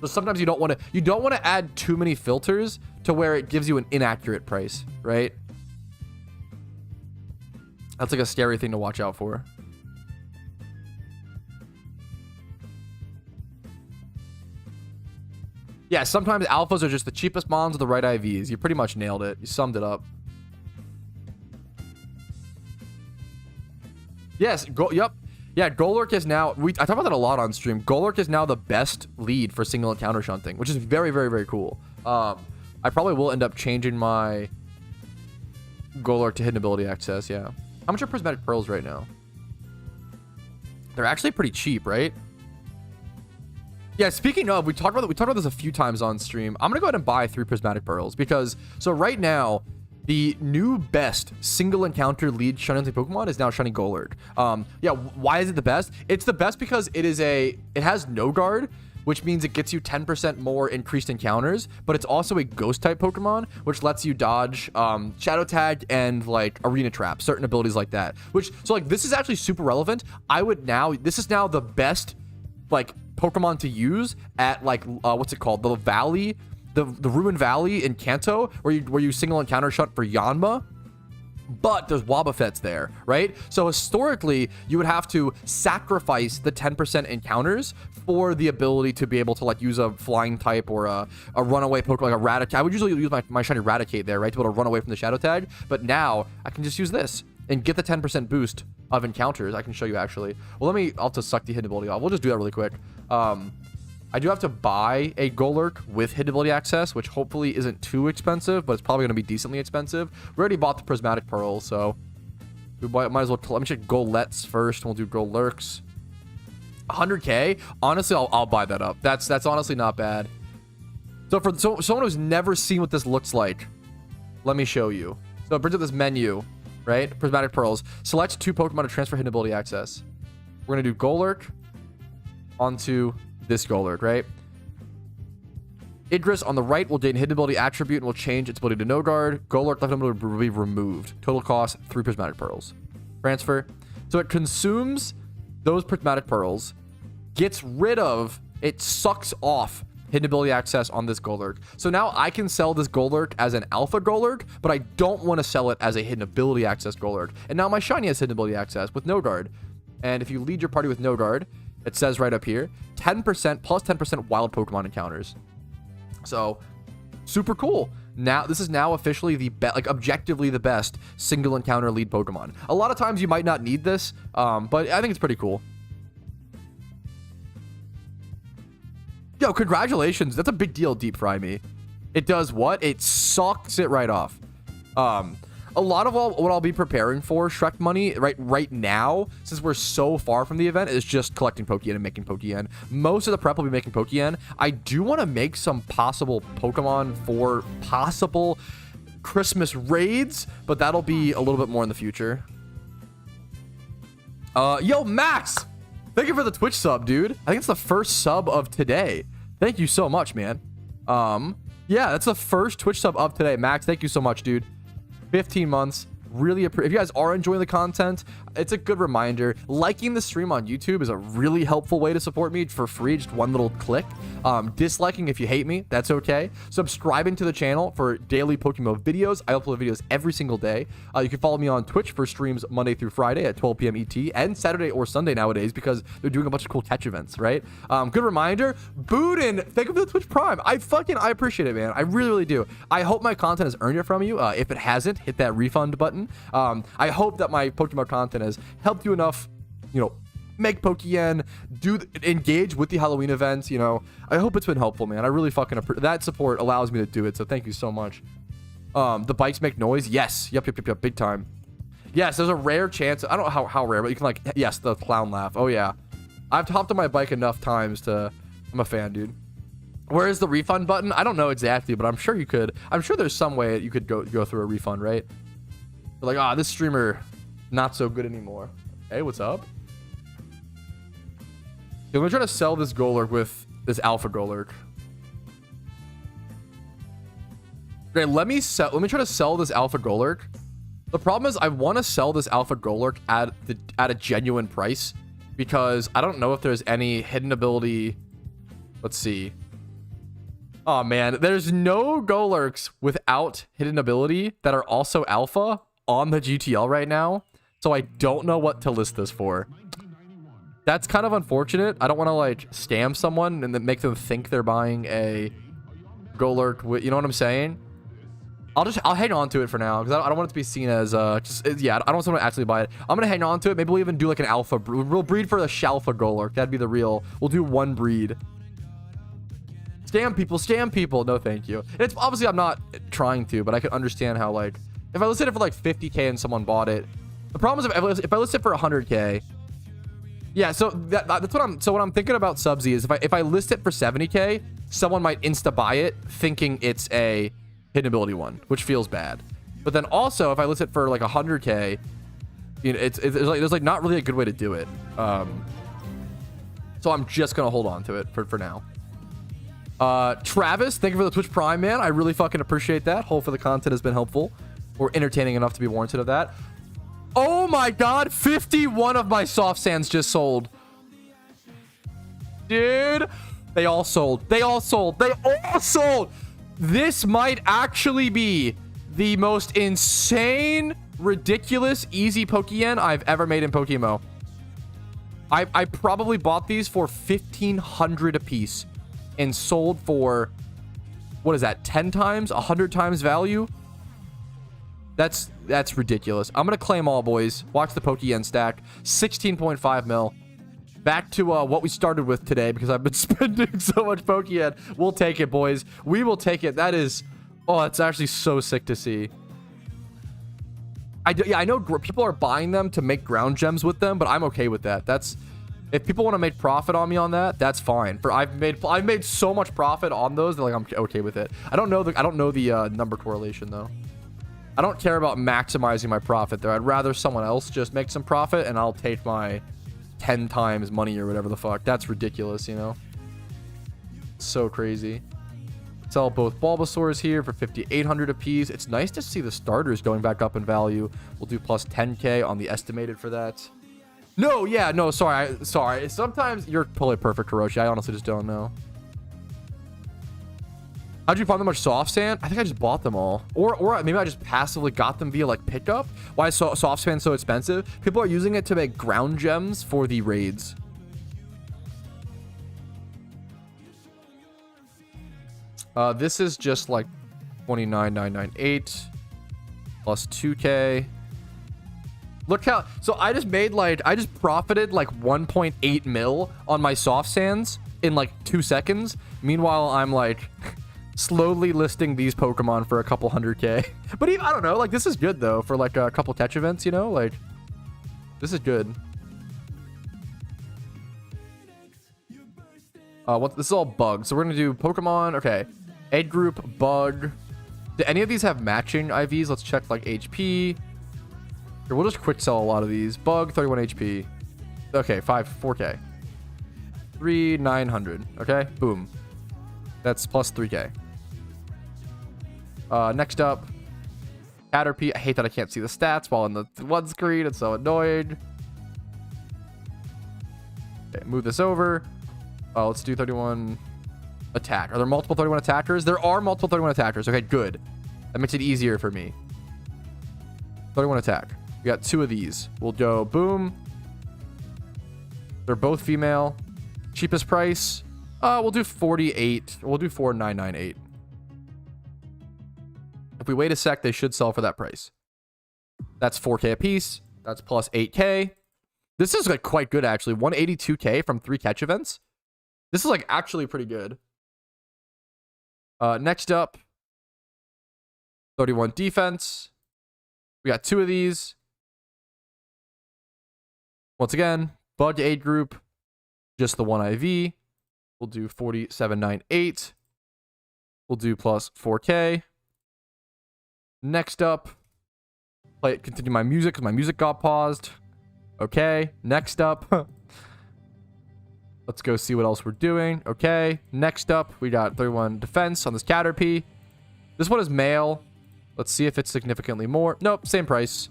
So sometimes you don't want to add too many filters to where it gives you an inaccurate price, right? That's like a scary thing to watch out for. Yeah, sometimes alphas are just the cheapest mons with the right IVs. You pretty much nailed it. You summed it up. Yes. Yep. Yeah. Golurk is now. I talk about that a lot on stream. Golurk is now the best lead for single encounter shunting, which is very, very, very cool. I probably will end up changing my Golurk to hidden ability access. Yeah. How much are prismatic pearls right now? They're actually pretty cheap, right? Yeah, speaking of, we talked about this a few times on stream. I'm gonna go ahead and buy 3 prismatic pearls because so right now, the new best single encounter lead shunting Pokemon is now shiny Golurk. Yeah, why is it the best? It's the best because it has no guard, which means it gets you 10% more increased encounters, but it's also a ghost type Pokemon, which lets you dodge Shadow Tag and like Arena Trap, certain abilities like that. So like this is actually super relevant. This is now the best like Pokemon to use at like what's it called, the valley, the Ruin Valley in Kanto, where you single encounter shunt for Yanma, but there's Wobbuffets there, right? So historically you would have to sacrifice the 10% encounters for the ability to be able to like use a flying type or a runaway Pokemon like a Raticate. I would usually use my shiny Raticate there, right, to be able to run away from the Shadow Tag, but now I can just use this and get the 10% boost of encounters. I can show you actually. Well, I'll just suck the hidden ability off. We'll just do that really quick. I do have to buy a Golurk with hidden ability access, which hopefully isn't too expensive, but it's probably going to be decently expensive. We already bought the prismatic pearls, so we might as well. Let me check Golettes first, and we'll do Golurks. 100k. Honestly, I'll buy that up. That's honestly not bad. So for someone who's never seen what this looks like, let me show you. So it brings up this menu, right? Prismatic pearls. Select 2 Pokemon to transfer hidden ability access. We're gonna do Golurk onto this Golurk, right? Idris on the right will gain hidden ability attribute and will change its ability to no guard. Golurk left ability will be removed. Total cost 3 prismatic pearls. Transfer. So it consumes those prismatic pearls, gets rid of, it sucks off hidden ability access on this Golurk. So now I can sell this Golurk as an alpha Golurk, but I don't want to sell it as a hidden ability access Golurk. And now my shiny has hidden ability access with no guard. And if you lead your party with no guard, it says right up here, 10% plus 10% wild Pokemon encounters. So super cool. Now this is now officially the best, like objectively the best single encounter lead Pokemon. A lot of times you might not need this, but I think it's pretty cool. Yo, congratulations. That's a big deal, Deep Fry Me. It does what? It sucks it right off. A lot of what I'll be preparing for Shrek money right now, since we're so far from the event, is just collecting Pokeyen and making Pokeyen. Most of the prep will be making Pokeyen. I do want to make some possible Pokemon for possible Christmas raids, but that'll be a little bit more in the future. Yo, Max! Thank you for the Twitch sub, dude. I think it's the first sub of today. Thank you so much, man. Yeah, that's the first Twitch sub of today. Max, thank you so much, dude. 15 months. Really appreciate. If you guys are enjoying the content, it's a good reminder. Liking the stream on YouTube is a really helpful way to support me for free. Just one little click. Disliking if you hate me, that's okay. Subscribing to the channel for daily PokeMMO videos. I upload videos every single day. You can follow me on Twitch for streams Monday through Friday at 12 p.m. ET and Saturday or Sunday nowadays because they're doing a bunch of cool catch events, right? Good reminder. Boodin, thank you for the Twitch Prime. I appreciate it, man. I really, really do. I hope my content has earned it from you. If it hasn't, hit that refund button. I hope that my Pokemon content has helped you enough, you know, make Pokeyen, engage with the Halloween events, you know. I hope it's been helpful, man. I really fucking that support allows me to do it, so thank you so much. The bikes make noise? Yes. Yep, big time. Yes, there's a rare chance. I don't know how rare, but you can like, yes, the clown laugh. Oh yeah. I've hopped on my bike enough times to, I'm a fan, dude. Where is the refund button? I don't know exactly, but I'm sure you could. I'm sure there's some way you could go through a refund, right? Like, ah, this streamer, not so good anymore. Hey, what's up? I'm gonna try to sell this Golurk with this Alpha Golurk. Okay, let me try to sell this Alpha Golurk. The problem is I want to sell this Alpha Golurk at a genuine price because I don't know if there's any hidden ability. Let's see. Oh man, there's no Golurks without hidden ability that are also Alpha on the GTL right now, so I don't know what to list this for. That's kind of unfortunate. I don't want to like scam someone and then make them think they're buying a Golurk with, you know what I'm saying? I'll hang on to it for now because I don't want it to be seen as yeah, I don't want someone to actually buy it. I'm gonna hang on to it. Maybe we'll even do like an alpha. We'll breed for the Shalpha Golurk. That'd be the real. We'll do one breed. Scam people, scam people. No, thank you. It's obviously I'm not trying to, but I can understand how like if I listed it for like 50K and someone bought it. The problem is if I list it for 100K. Yeah, so that's what I'm thinking about Subsy is if I list it for 70K, someone might insta buy it thinking it's a hidden ability one, which feels bad. But then also if I list it for like 100K, you know, it's like there's like not really a good way to do it. So I'm just gonna hold on to it for now. Travis, thank you for the Twitch Prime, man. I really fucking appreciate that. Hopefully the content has been helpful or entertaining enough to be warranted of that. Oh my god, 51 of my soft sands just sold. Dude, they all sold. They all sold. They all sold. This might actually be the most insane, ridiculous, easy Pokeyen I've ever made in PokeMMO. I probably bought these for 1,500 a piece and sold for, what is that, 10 times, 100 times value? That's ridiculous. I'm gonna claim all, boys. Watch the Pokeyen stack. 16.5 mil. Back to what we started with today because I've been spending so much Pokeyen. We'll take it, boys. We will take it. That is, oh, it's actually so sick to see. Yeah, I know people are buying them to make ground gems with them, but I'm okay with that. That's, if people want to make profit on me on that, that's fine. I've made so much profit on those that like I'm okay with it. I don't know the number correlation though. I don't care about maximizing my profit there. I'd rather someone else just make some profit and I'll take my 10 times money or whatever the fuck. That's ridiculous, you know? So crazy. Sell both Bulbasaurs here for 5,800 a piece. It's nice to see the starters going back up in value. We'll do plus 10K on the estimated for that. No, yeah, no, sorry. Sometimes you're totally perfect, Hiroshi. I honestly just don't know. How'd you find that much soft sand? I think I just bought them all. Or maybe I just passively got them via like pickup. Why is soft sand so expensive? People are using it to make ground gems for the raids. This is just like 29,998 plus 2K. Look how, so I just profited like 1.8 mil on my soft sands in like 2 seconds. Meanwhile, I'm like slowly listing these Pokemon for a couple 100K. But even, I don't know, like this is good though for like a couple catch events, you know, like this is good. This is all bugs. So we're gonna do Pokemon. Okay, Egg Group, Bug. Do any of these have matching IVs? Let's check like HP. Here, we'll just quick sell a lot of these. Bug, 31 HP. Okay, 4K. 3,900. Okay, boom. That's plus 3K. Next up, Caterpie. I hate that I can't see the stats while in the one screen. It's so annoying. Okay, move this over. Let's do 31 attack. Are there multiple 31 attackers? There are multiple 31 attackers. Okay, good. That makes it easier for me. 31 attack. We got 2 of these. We'll go boom. They're both female. Cheapest price. We'll do 48. We'll do 4,998. If we wait a sec, they should sell for that price. That's 4K a piece. That's plus 8K. This is like quite good actually. 182K from 3 catch events. This is like actually pretty good. Next up, 31 defense. We got 2 of these. Once again, Bug Aid Group, just the 1 IV. We'll do 47,998. We'll do plus 4K. Next up, continue my music because my music got paused. Okay, next up. Let's go see what else we're doing. Okay, next up, we got 31 defense on this Caterpie. This one is male. Let's see if it's significantly more. Nope, same price.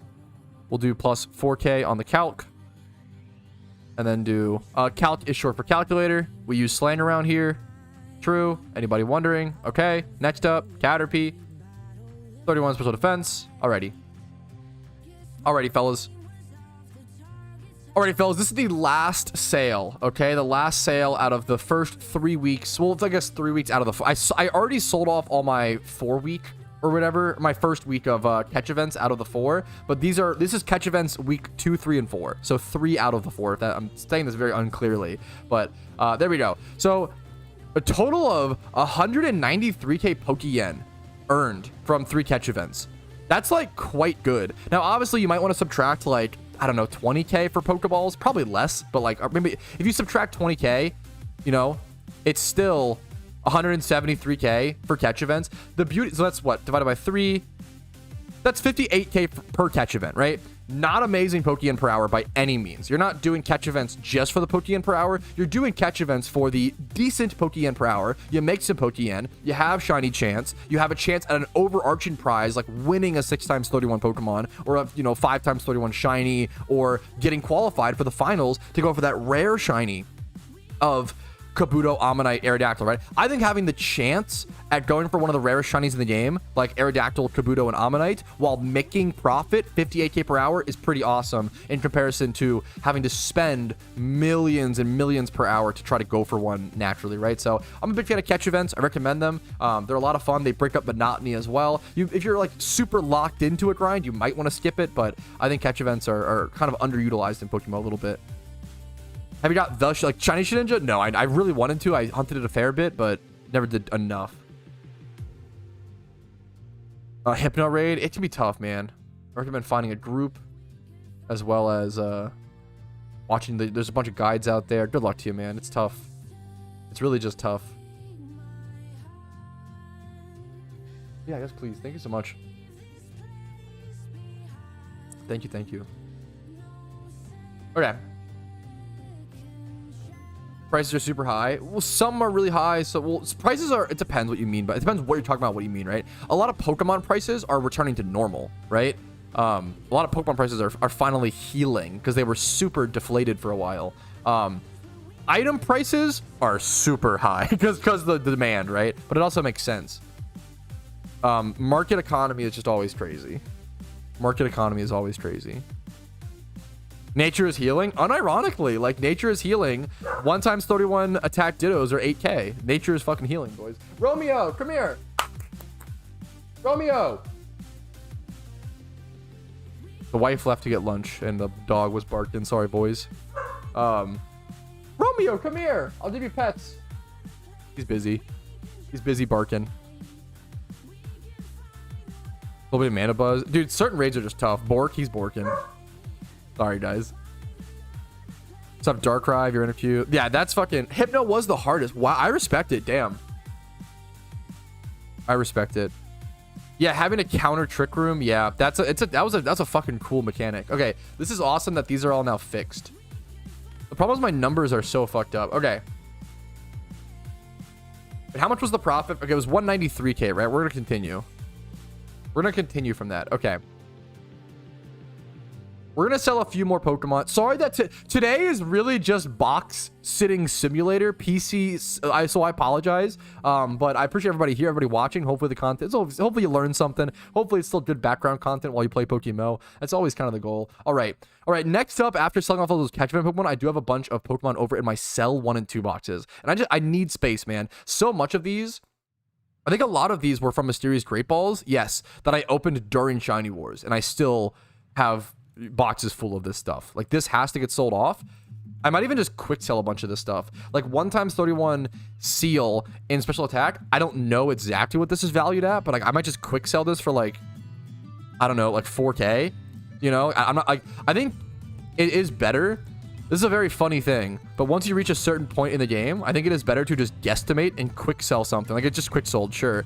We'll do plus 4K on the calc. And then do, calc is short for calculator. We use slang around here. True. Anybody wondering? Okay, next up, Caterpie. 31 special defense. Alrighty, fellas. Alrighty, fellas, this is the last sale, okay? The last sale out of the first 3 weeks. Well, it's, I guess, 3 weeks out of the... I already sold off all my 4-week or whatever, my first week of catch events out of the 4. But this is catch events week 2, 3, and 4. So 3 out of the 4. If that, I'm saying this very unclearly, but there we go. So a total of 193k Pokeyen earned from 3 catch events. That's like quite good. Now, obviously, you might want to subtract like, I don't know, 20k for Pokeballs, probably less, but like maybe if you subtract 20k, you know, it's still 173k for catch events. The beauty, so that's what, divided by 3, that's 58k per catch event, right? Not amazing Pokeyen per hour by any means. You're not doing catch events just for the Pokeyen per hour. You're doing catch events for the decent Pokeyen per hour. You make some Pokeyen, you have shiny chance, you have a chance at an overarching prize like winning a 6 times 31 Pokemon, or a, you know, 5 times 31 shiny, or getting qualified for the finals to go for that rare shiny of Kabuto, Ammonite, Aerodactyl, right? I think having the chance at going for one of the rarest shinies in the game, like Aerodactyl, Kabuto, and Ammonite, while making profit 58k per hour is pretty awesome in comparison to having to spend millions and millions per hour to try to go for one naturally, right? So I'm a big fan of catch events. I recommend them. They're a lot of fun. They break up monotony as well. If you're like super locked into a grind, you might want to skip it, but I think catch events are kind of underutilized in Pokemon a little bit. Have you got the like Chinese Shedinja? No, I really wanted to. I hunted it a fair bit, but never did enough. Hypno raid, it can be tough, man. I recommend finding a group, as well as watching there's a bunch of guides out there. Good luck to you, man. It's tough. It's really just tough. Yeah, yes, please. Thank you so much. Thank you, thank you. Okay. Prices are super high. Well, some are really high. So, well, prices are, it depends what you mean, but it depends what you're talking about, what you mean, right? A lot of Pokemon prices are returning to normal, right? A lot of Pokemon prices are finally healing because they were super deflated for a while. Item prices are super high because the demand, right? But it also makes sense. Market economy is just always crazy. Market economy is always crazy. Nature is healing. Unironically, like nature is healing. 1 times 31 attack dittos are 8k. Nature is fucking healing, boys. Romeo, come here. Romeo. The wife left to get lunch and the dog was barking. Sorry, boys. Romeo, come here. I'll give you pets. He's busy. He's busy barking. A little bit of mana buzz. Dude, certain raids are just tough. Bork, he's borking. Sorry, guys. What's up, Darkrai? If you're in a queue. Yeah, that's fucking... Hypno was the hardest. Wow, I respect it. Damn. I respect it. Yeah, having a counter trick room. Yeah, that's a fucking cool mechanic. Okay, this is awesome that these are all now fixed. The problem is my numbers are so fucked up. Okay. But how much was the profit? Okay, it was 193k, right? We're gonna continue. We're gonna continue from that. Okay. We're going to sell a few more Pokemon. Sorry that today is really just box sitting simulator PC. So I apologize. But I appreciate everybody here, everybody watching. Hopefully the content, hopefully you learn something. Hopefully it's still good background content while you play PokeMMO. That's always kind of the goal. All right. Next up, after selling off all those catch event Pokemon, I do have a bunch of Pokemon over in my sell 1 and 2 boxes. And I need space, man. So much of these, I think a lot of these were from Mysterious Great Balls. Yes. That I opened during Shiny Wars. And I still have boxes full of this stuff. Like, this has to get sold off. I might even just quick sell a bunch of this stuff. Like 1 times 31 seal in special attack. I don't know exactly what this is valued at, but like I might just quick sell this for like, I don't know, like 4k. You know, I'm not like, I think it is better. This is a very funny thing, but once you reach a certain point in the game, I think it is better to just guesstimate and quick sell something. Like, it just quick sold, sure.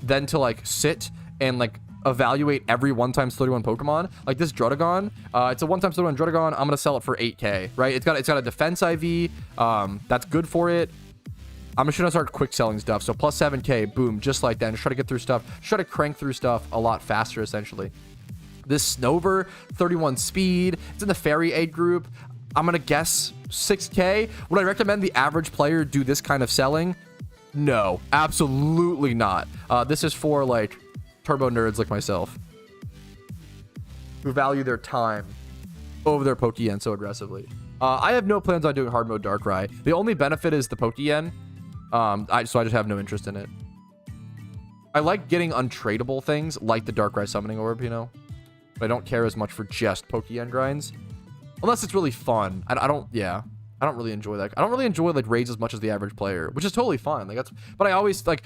Than to like sit and like evaluate every 1 times 31 Pokemon. Like this Druddigon, it's a 1 times 31 Druddigon. I'm gonna sell it for 8k, right? It's got a defense IV. That's good for it. I'm just gonna start quick selling stuff. So plus 7k, boom, just like that. And just try to get through stuff. Just try to crank through stuff a lot faster, essentially. This Snover, 31 speed. It's in the Fairy Aid group. I'm gonna guess 6k. Would I recommend the average player do this kind of selling? No, absolutely not. This is for like turbo nerds like myself who value their time over their Pokeyen so aggressively. I have no plans on doing hard mode Darkrai. The only benefit is the Pokeyen. So I just have no interest in it. I like getting untradeable things like the Darkrai Summoning Orb, you know? But I don't care as much for just Pokeyen grinds. Unless it's really fun. I don't really enjoy that. I don't really enjoy like raids as much as the average player, which is totally fine. Like but I always like,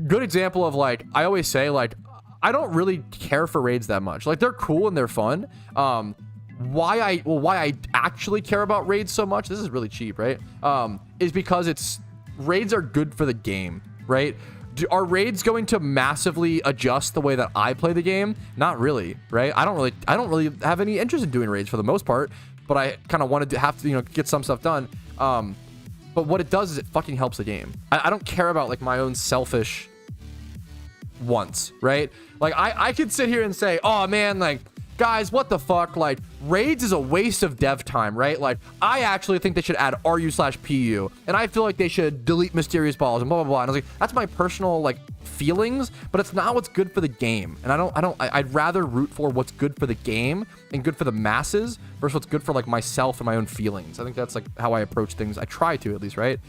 good example of like, I always say like, I don't really care for raids that much. Like they're cool and they're fun. Why I actually care about raids so much, this is really cheap, right? Is because raids are good for the game, right? Are raids going to massively adjust the way that I play the game? Not really, right? I don't really have any interest in doing raids for the most part, but I kind of wanted to have to, you know, get some stuff done. But what it does is it fucking helps the game. I don't care about like my own selfish wants, right? Like I could sit here and say, oh man, like guys, what the fuck? Like, raids is a waste of dev time, right? Like, I actually think they should add RU/PU, and I feel like they should delete mysterious balls and blah, blah, blah. And I was like, that's my personal, like, feelings, but it's not what's good for the game. And I'd rather root for what's good for the game and good for the masses versus what's good for, like, myself and my own feelings. I think that's, like, how I approach things. I try to, at least, right?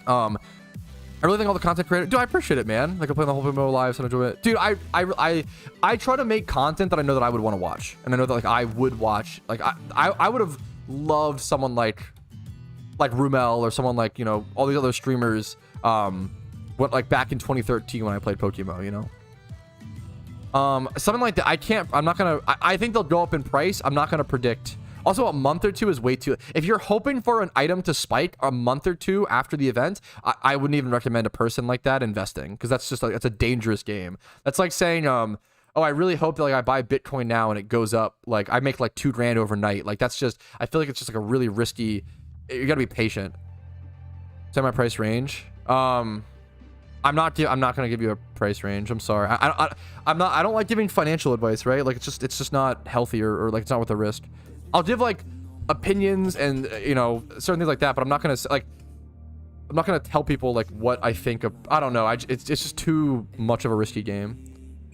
I really think all the content creators, dude, I appreciate it, man. Like, I play the whole PokeMMO lives and enjoy it. Dude, I try to make content that I know that I would want to watch. And I know that, like, I would watch. Like, I would have loved someone like Rumel or someone like, you know, all these other streamers, like, back in 2013 when I played PokeMMO, you know? Something like that, I think they'll go up in price. I'm not gonna predict. Also, a month or two is way too... If you're hoping for an item to spike a month or two after the event, I wouldn't even recommend a person like that investing, because that's just like, that's a dangerous game. That's like saying, oh, I really hope that like I buy Bitcoin now and it goes up. Like I make like $2 grand overnight. Like that's just... I feel like it's just like a really risky... You gotta be patient. Semi-price range. I'm not gonna give you a price range. I'm sorry. I don't like giving financial advice, right? Like it's just not healthy or like it's not worth the risk. I'll give like opinions and you know certain things like that, but I'm not gonna tell people like what I think of. I don't know. It's just too much of a risky game.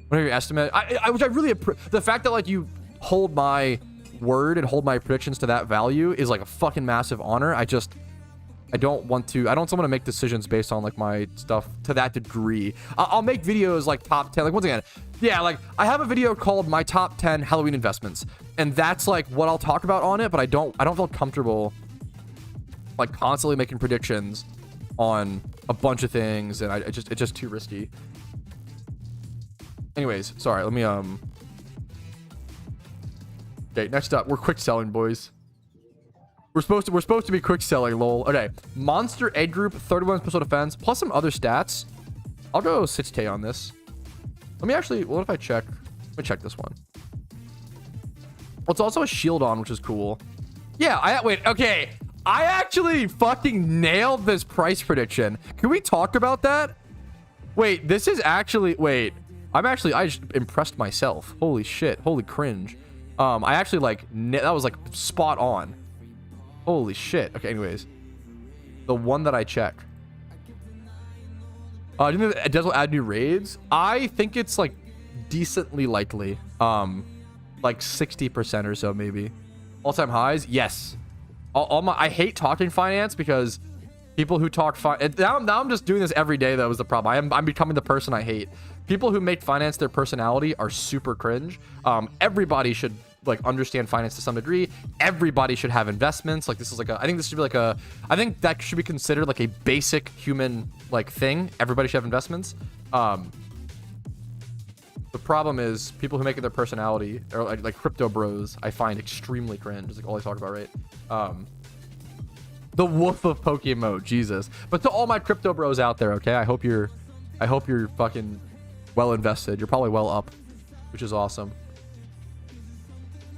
Whatever your estimate, which I really the fact that like you hold my word and hold my predictions to that value is like a fucking massive honor. I don't want someone to make decisions based on like my stuff to that degree. I'll make videos like top 10, like once again, yeah, like I have a video called my top 10 Halloween investments, and that's like what I'll talk about on it, but I don't feel comfortable like constantly making predictions on a bunch of things, and it's just too risky. Anyways, sorry, let me okay, next up, we're quick selling, boys. We're supposed to be quick selling, lol. Okay, monster egg group, 31 special defense, plus some other stats. I'll go 6k on this. Let me actually, what if I check? Let me check this one. Well, it's also a shield on, which is cool. Yeah, wait, okay. I actually fucking nailed this price prediction. Can we talk about that? Wait, this is actually, wait. I just impressed myself. Holy shit, holy cringe. I actually like, that was like spot on. Holy shit. Okay, anyways. The one that I check. It does add new raids. I think it's like decently likely. Like 60% or so maybe. All-time highs? Yes. I hate talking finance because people who talk now I'm just doing this every day. That was the problem. I'm becoming the person I hate. People who make finance their personality are super cringe. Everybody should like understand finance to some degree. Everybody should have investments. Like this is like I think this should be like I think that should be considered like a basic human like thing. Everybody should have investments. The problem is people who make it their personality or like crypto bros, I find extremely cringe. It's like all I talk about, right? The wolf of PokeMMO, Jesus. But to all my crypto bros out there, okay? I hope you're fucking well invested. You're probably well up, which is awesome.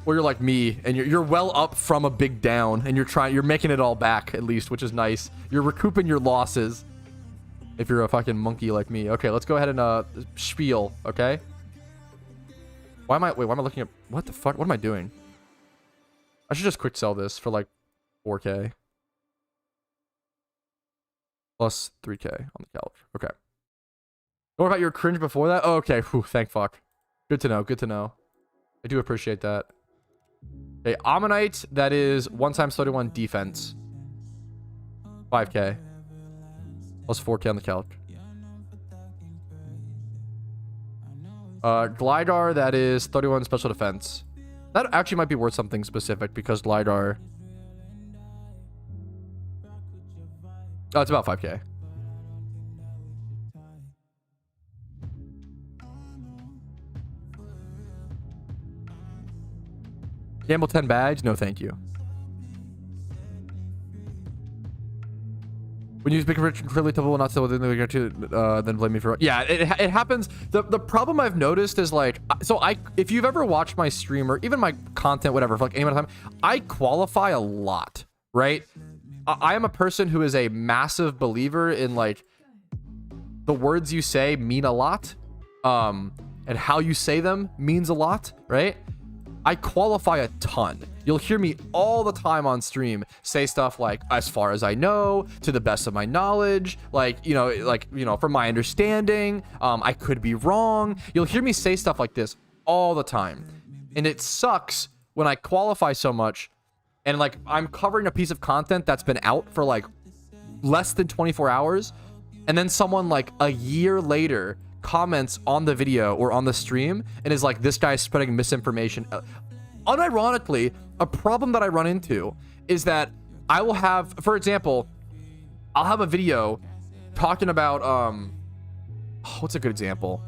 Or you're like me and you're well up from a big down and you're making it all back at least, which is nice. You're recouping your losses if you're a fucking monkey like me. Okay, let's go ahead and spiel, okay? Why am I looking at, what the fuck? What am I doing? I should just quick sell this for like 4k. Plus 3k on the couch. Okay. What about your cringe before that? Oh, okay. Whew, thank fuck. Good to know. Good to know. I do appreciate that. Okay, Ammonite, that is 1x31 defense. 5k. Plus 4k on the couch. Glidar, that is 31 special defense. That actually might be worth something specific because Glidar... Oh, it's about 5k. Gamble 10 bags? No, thank you. When you speak rich and clearly tell people not to within the then blame me for... Yeah, it happens. The problem I've noticed is like, so if you've ever watched my stream or even my content, whatever, for like any amount of time, I qualify a lot, right? I am a person who is a massive believer in like the words you say mean a lot, and how you say them means a lot, right? I qualify a ton. You'll hear me all the time on stream say stuff like, as far as I know, to the best of my knowledge, like, from my understanding, I could be wrong. You'll hear me say stuff like this all the time. And it sucks when I qualify so much and like I'm covering a piece of content that's been out for like less than 24 hours. And then someone like a year later comments on the video or on the stream and is like, this guy's spreading misinformation. Unironically, a problem that I run into is that I will have, for example, I'll have a video talking about, what's a good example?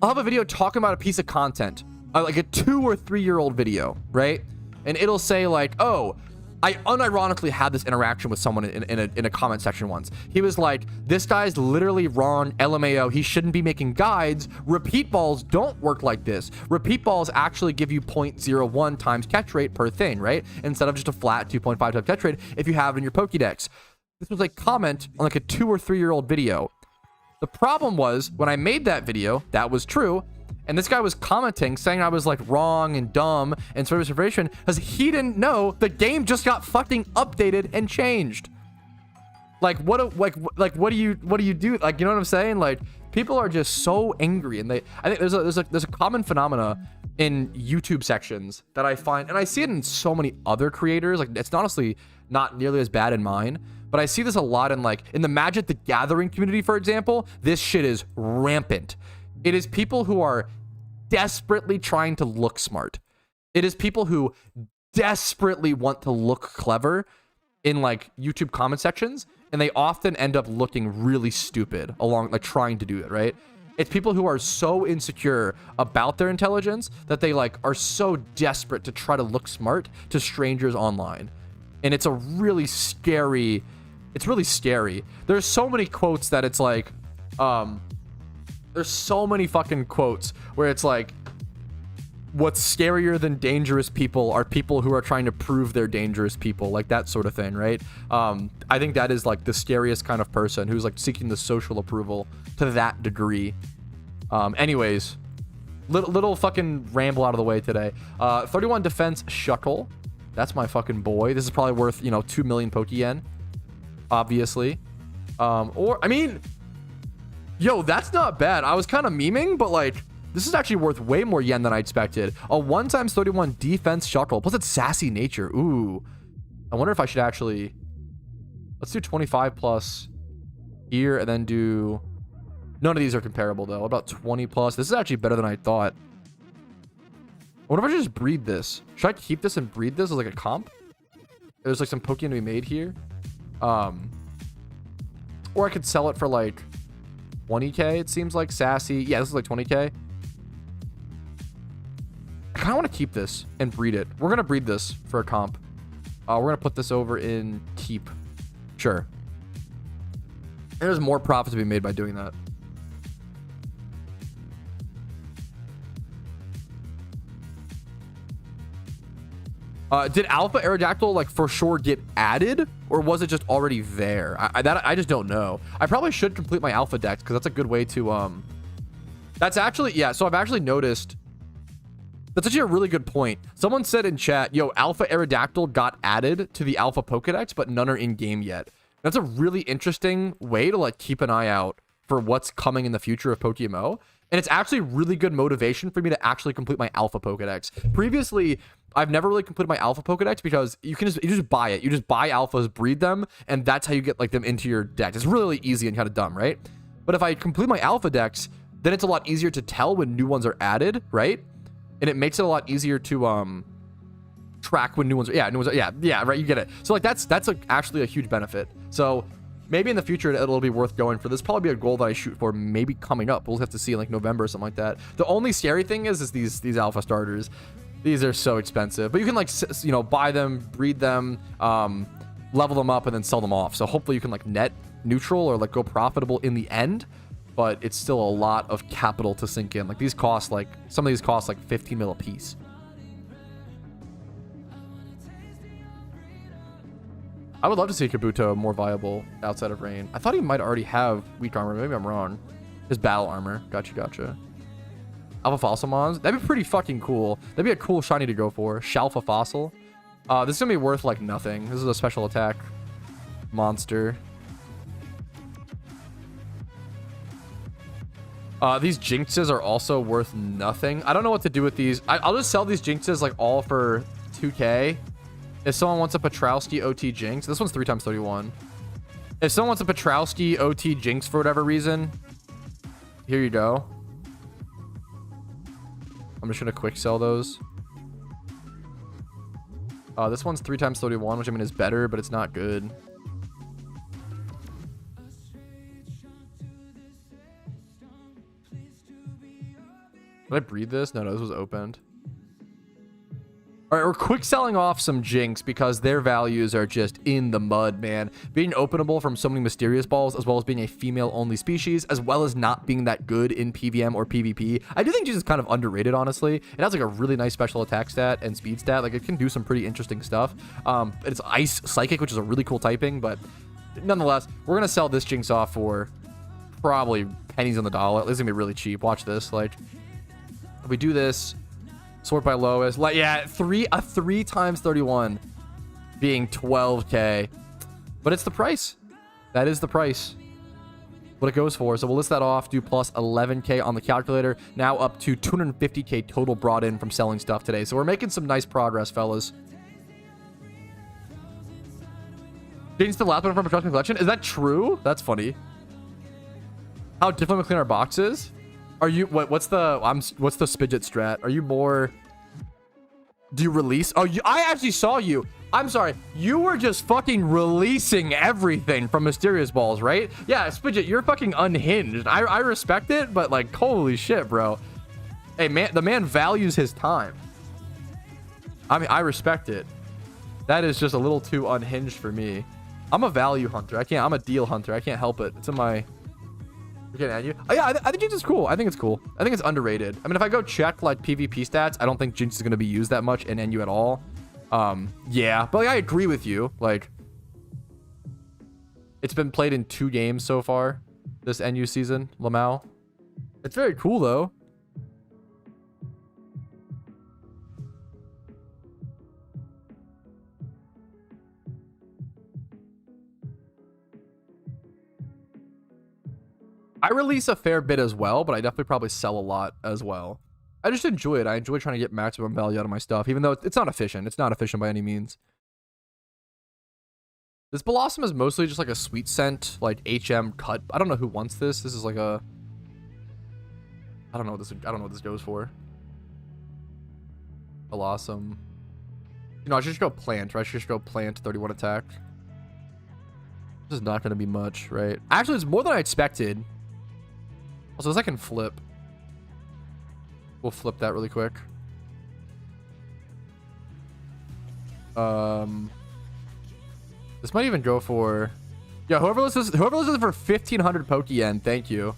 I'll have a video talking about a piece of content, like a 2 or 3 year old video, right? And it'll say like, oh, I unironically had this interaction with someone in a comment section once. He was like, this guy's literally wrong, LMAO, he shouldn't be making guides. Repeat balls don't work like this. Repeat balls actually give you 0.01 times catch rate per thing, right? Instead of just a flat 2.5 times catch rate if you have it in your Pokédex. This was a comment on like a 2 or 3 year old video. The problem was when I made that video, that was true. And this guy was commenting saying I was like wrong and dumb and service information because he didn't know the game just got fucking updated and changed. Like what do you do? Like, you know what I'm saying? Like people are just so angry, and I think there's a common phenomena in YouTube sections that I find, and I see it in so many other creators. Like it's honestly not nearly as bad in mine, but I see this a lot in like in the Magic the Gathering community, for example. This shit is rampant. It is people who are desperately trying to look smart. It is people who desperately want to look clever in like YouTube comment sections, and they often end up looking really stupid along like trying to do it, right? It's people who are so insecure about their intelligence that they like are so desperate to try to look smart to strangers online. And it's a really scary, it's really scary. There's so many quotes that it's like, there's so many fucking quotes where it's like, what's scarier than dangerous people are people who are trying to prove they're dangerous people, like that sort of thing, right? I think that is like the scariest kind of person who's like seeking the social approval to that degree. Anyways, little fucking ramble out of the way today. 31 defense Shuckle. That's my fucking boy. This is probably worth, 2 million Pokeyen, obviously. Or, I mean... Yo, that's not bad. I was kind of memeing, but like, this is actually worth way more yen than I expected. A 1 times 31 defense Shuckle, plus its sassy nature. Ooh. I wonder if I should actually... Let's do 25 plus here and then do... None of these are comparable though. What about 20 plus? This is actually better than I thought. What if I just breed this? Should I keep this and breed this as like a comp? There's like some Pokemon to be made here. Or I could sell it for like 20k, it seems like. Sassy. Yeah, this is like 20k. I kind of want to keep this and breed it. We're going to breed this for a comp. We're going to put this over in keep. Sure. And there's more profit to be made by doing that. Did Alpha Aerodactyl like for sure get added, or was it just already there? I just don't know. I probably should complete my Alpha Dex because that's a good way to that's actually, yeah, so I've actually noticed that's actually a really good point. Someone said in chat, yo, Alpha Aerodactyl got added to the Alpha Pokedex, but none are in game yet. That's a really interesting way to like keep an eye out for what's coming in the future of PokeMMO. And it's actually really good motivation for me to actually complete my Alpha Pokedex. Previously, I've never really completed my Alpha Pokedex because you just buy it. You just buy Alphas, breed them, and that's how you get like them into your deck. It's really easy and kind of dumb, right? But if I complete my Alpha Dex, then it's a lot easier to tell when new ones are added, right? And it makes it a lot easier to track when new ones are, yeah, right, you get it. So like that's actually a huge benefit. So maybe in the future it'll be worth going for. This probably be a goal that I shoot for maybe coming up. We'll have to see in like November or something like that. The only scary thing is these alpha starters. These are so expensive, but you can like, you know, buy them, breed them, level them up, and then sell them off. So hopefully you can like net neutral or like go profitable in the end, but it's still a lot of capital to sink in. Like these cost like, some of these cost like 15 mil a piece. I would love to see Kabuto more viable outside of rain. I thought he might already have weak armor. Maybe I'm wrong. His battle armor. Gotcha. Alpha Fossil Mons. That'd be pretty fucking cool. That'd be a cool shiny to go for. Shalfa Fossil. This is gonna be worth like nothing. This is a special attack monster. These Jinxes are also worth nothing. I don't know what to do with these. I'll just sell these Jinxes like all for 2k. If someone wants a Patrouski OT Jinx, this one's 3x31. If someone wants a Patrouski OT Jinx for whatever reason, here you go. I'm just gonna quick sell those. This one's 3x31, which I mean is better, but it's not good. Did I breed this? No, this was opened. All right, we're quick selling off some Jinx because their values are just in the mud, man. Being openable from so many mysterious balls, as well as being a female-only species, as well as not being that good in PVM or PvP. I do think Jinx is kind of underrated, honestly. It has like a really nice special attack stat and speed stat. Like it can do some pretty interesting stuff. It's Ice Psychic, which is a really cool typing, but nonetheless, we're gonna sell this Jinx off for probably pennies on the dollar. This is gonna be really cheap. Watch this. Like, if we do this. Sort by lowest, like, yeah, a 3x31 being 12k, but it's the price. That is the price, what it goes for. So we'll list that off, do plus 11k on the calculator, now up to 250k total brought in from selling stuff today. So we're making some nice progress, fellas. Change the last one from Patrouski collection. Is that true? That's funny. How difficult to clean our boxes? Are you what's the Spidget strat? Are you more, do you release? Oh, I actually saw you. I'm sorry. You were just fucking releasing everything from mysterious balls, right? Yeah, Spidget, you're fucking unhinged. I respect it, but like, holy shit, bro. Hey, man, the man values his time. I mean, I respect it. That is just a little too unhinged for me. I'm a value hunter. I'm a deal hunter. I can't help it. It's in my... You. Oh, yeah, I think Jinx is cool. I think it's cool. I think it's underrated. I mean, if I go check like PvP stats, I don't think Jinx is going to be used that much in NU at all. Yeah, but like, I agree with you. Like, it's been played in 2 games so far this NU season, Lamau. It's very cool though. I release a fair bit as well, but I definitely probably sell a lot as well. I just enjoy it. I enjoy trying to get maximum value out of my stuff, even though it's not efficient. It's not efficient by any means. This Blossom is mostly just like a sweet scent, like HM cut. I don't know who wants this. This is like a... I don't know what this goes for. Blossom. You know, I should just go plant, right? I should just go plant 31 attack. This is not going to be much, right? Actually, it's more than I expected. Also, this I can flip. We'll flip that really quick. This might even go for... Yeah, whoever listens for 1,500 Pokeyen, thank you.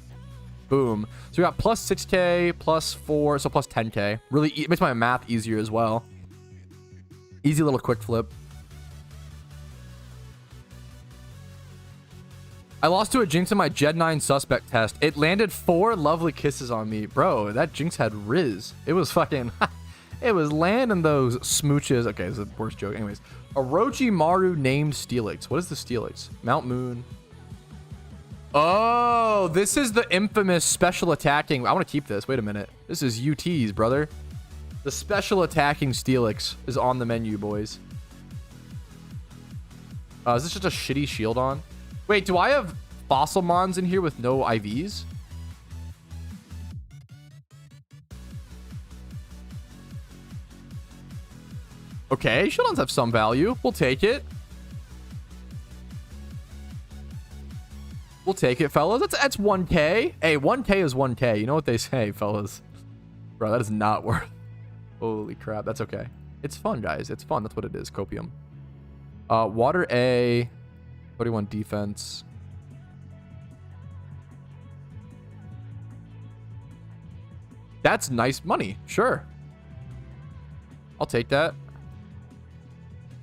Boom. So we got plus 6k, plus 4, so plus 10k. Really, it makes my math easier as well. Easy little quick flip. I lost to a Jinx in my Jed 9 suspect test. It landed 4 lovely kisses on me. Bro, that Jinx had Riz. It was fucking... it was landing those smooches. Okay, this is the worst joke. Anyways. Orochimaru named Steelix. What is the Steelix? Mount Moon. Oh, this is the infamous special attacking... I want to keep this. Wait a minute. This is UTs, brother. The special attacking Steelix is on the menu, boys. Is this just a shitty shield on? Wait, do I have Fossil Mons in here with no IVs? Okay, Shutons have some value. We'll take it. We'll take it, fellas. That's 1K. Hey, 1K is 1K. You know what they say, fellas. Bro, that is not worth. Holy crap. That's okay. It's fun, guys. It's fun. That's what it is. Copium. Water A. 31 defense. That's nice money. Sure. I'll take that.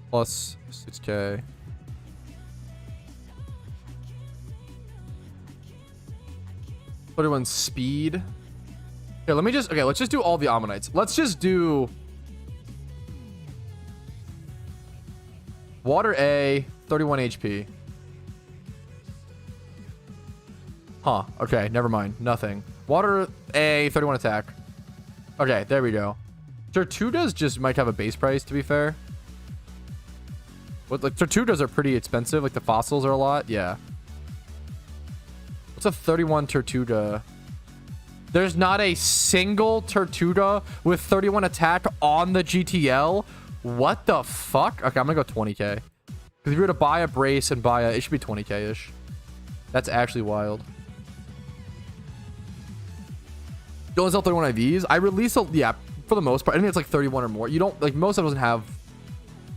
Plus 6K. Put everyone's speed. Here, let me just... Okay, let's just do all the Ammonites. Let's just do... Water A, 31 HP. Huh. Okay, never mind. Nothing. Water A, 31 attack. Okay, there we go. Tortugas just might have a base price, to be fair. What, like, Tortugas are pretty expensive. Like, the fossils are a lot. Yeah. What's a 31 Tortuga? There's not a single Tortuga with 31 attack on the GTL. What the fuck? Okay, I'm gonna go 20K. Because if you were to buy a brace and buy a... It should be 20K-ish. That's actually wild. Don't sell 31 IVs. I release a... Yeah, for the most part. I think it's like 31 or more. You don't... Like, most of it doesn't have...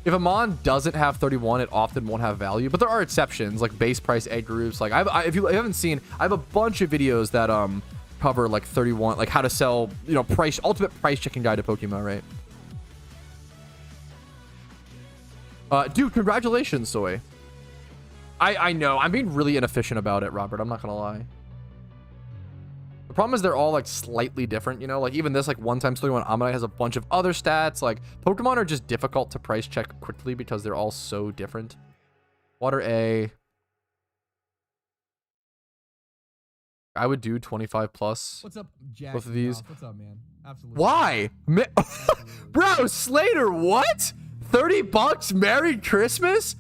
If a mon doesn't have 31, it often won't have value. But there are exceptions, like base price egg groups. Like, if you haven't seen... I have a bunch of videos that cover, like, 31... Like, how to sell, you know, price... Ultimate price checking guide to Pokemon, right? Dude, congratulations, Soy. I know. I'm being really inefficient about it, Robert. I'm not gonna lie. The problem is they're all, like, slightly different, you know? Like, even this, like, 1x31 Ammonite has a bunch of other stats. Like, Pokemon are just difficult to price check quickly because they're all so different. Water A. I would do 25 plus. What's up, Jack? Both of these. What's up, man? Absolutely. Why? Bro, Slater, what? 30 bucks? Merry Christmas?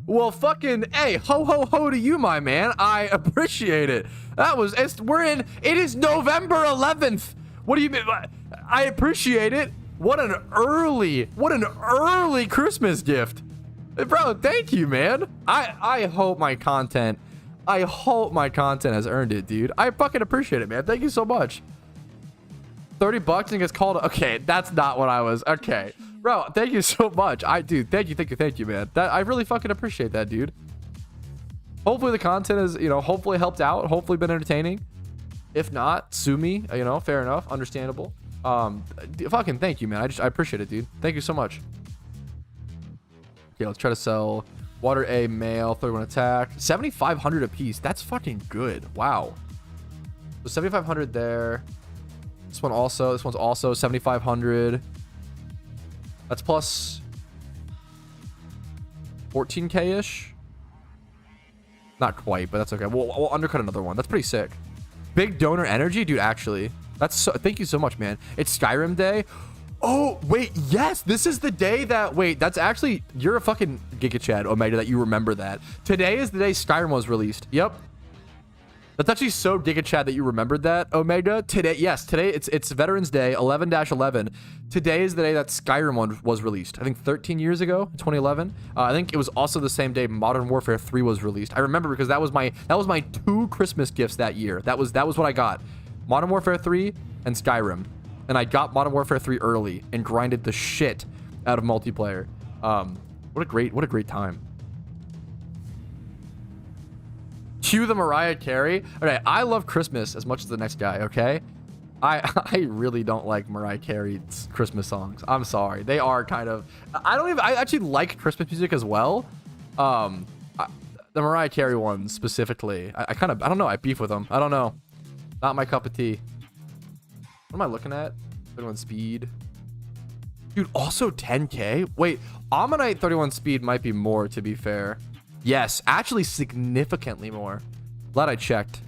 Well, fucking, hey, ho, ho, ho to you, my man. I appreciate it. That was, it is November 11th. What do you mean? I appreciate it. What an early Christmas gift. Bro, thank you, man. I hope my content has earned it, dude. I fucking appreciate it, man. Thank you so much. 30 bucks and gets called. Okay, that's not what I was. Okay. Bro, thank you so much. Dude, thank you, man. I really fucking appreciate that, dude. Hopefully the content is, you know, hopefully helped out. Hopefully been entertaining. If not, sue me. You know, fair enough. Understandable. Fucking thank you, man. I appreciate it, dude. Thank you so much. Okay, let's try to sell Water A male, 31 attack. 7,500 a piece. That's fucking good. Wow. So 7,500 there. This one's also 7,500. That's plus 14K-ish. Not quite, but that's okay. We'll undercut another one. That's pretty sick. Big donor energy, dude, actually. That's so, thank you so much, man. It's Skyrim Day. Oh, wait, yes, this is the day that... Wait, that's actually... You're a fucking Giga Chad, Omega, that you remember that. Today is the day Skyrim was released. Yep. That's actually so Giga Chad that you remembered that, Omega. Today, yes, today it's Veterans Day, 11-11. Today is the day that Skyrim one was released. I think 13 years ago, 2011. I think it was also the same day Modern Warfare 3 was released. I remember because that was my 2 Christmas gifts that year. That was what I got. Modern Warfare 3 and Skyrim. And I got Modern Warfare 3 early and grinded the shit out of multiplayer. What a great time. Cue the Mariah Carey. Okay, I love Christmas as much as the next guy, okay? I really don't like Mariah Carey's Christmas songs. I'm sorry. They are kind of... I actually like Christmas music as well. The Mariah Carey ones specifically. I don't know. I beef with them. I don't know. Not my cup of tea. What am I looking at? 31 speed. Dude, also 10K? Wait, Ammonite 31 speed might be more, to be fair. Yes, actually significantly more. Glad I checked.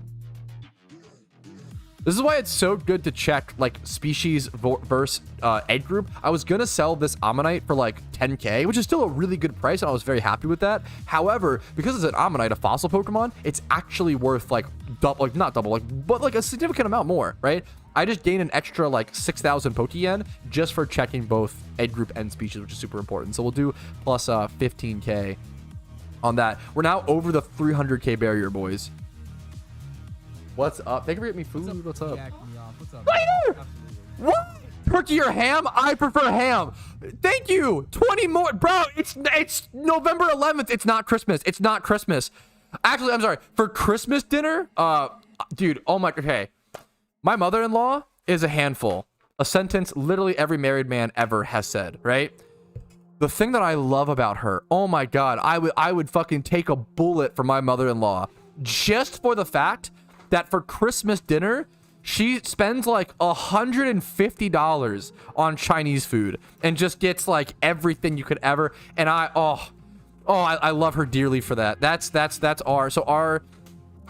This is why it's so good to check, like, species versus egg group. I was gonna sell this Ammonite for, like, 10K, which is still a really good price, and I was very happy with that. However, because it's an Ammonite, a fossil Pokemon, it's actually worth, like, double, like, not double, like, but, like, a significant amount more, right? I just gained an extra like 6,000 Pokeyen just for checking both egg group and species, which is super important. So we'll do plus 15k on that. We're now over the 300k barrier, boys. What's up? Thank you for getting me food. What's up? What's up? Later! What? Turkey or ham? I prefer ham. Thank you. 20 more. Bro, it's November 11th. It's not Christmas. It's not Christmas. Actually, I'm sorry. For Christmas dinner, dude, oh my, okay. My mother-in-law is a handful. A sentence literally every married man ever has said, right? The thing that I love about her, oh my God, I would fucking take a bullet for my mother-in-law just for the fact that for Christmas dinner, she spends like $150 on Chinese food and just gets like everything you could ever. And I love her dearly for that. That's our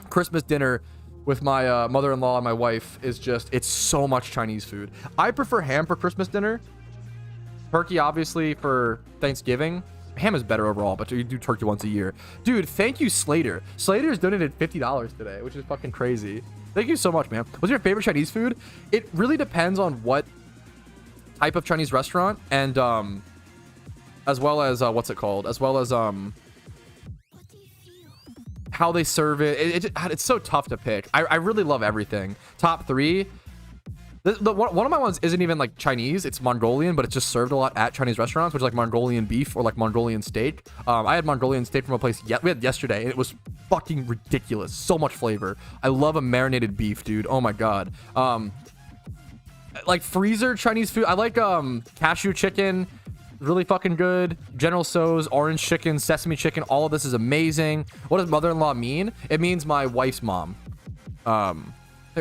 Christmas dinner with my mother-in-law and my wife is just, it's so much Chinese food. I prefer ham for Christmas dinner. Turkey, obviously, for Thanksgiving. Ham is better overall, but you do turkey once a year. Dude, thank you, Slater. Slater's donated $50 today, which is fucking crazy. Thank you so much, man. What's your favorite Chinese food? It really depends on what type of Chinese restaurant and as well as what's it called? As well as how they serve it. It's so tough to pick. I really love everything. Top 3. One of my ones isn't even like Chinese, it's Mongolian, but it's just served a lot at Chinese restaurants, which is like Mongolian beef or like Mongolian steak. I had Mongolian steak from a place we had yesterday, and it was fucking ridiculous. So much flavor. I love a marinated beef, dude. Oh my God. Like freezer Chinese food. I like cashew chicken. Really fucking good. General Tso's, orange chicken, sesame chicken. All of this is amazing. What does mother-in-law mean? It means my wife's mom.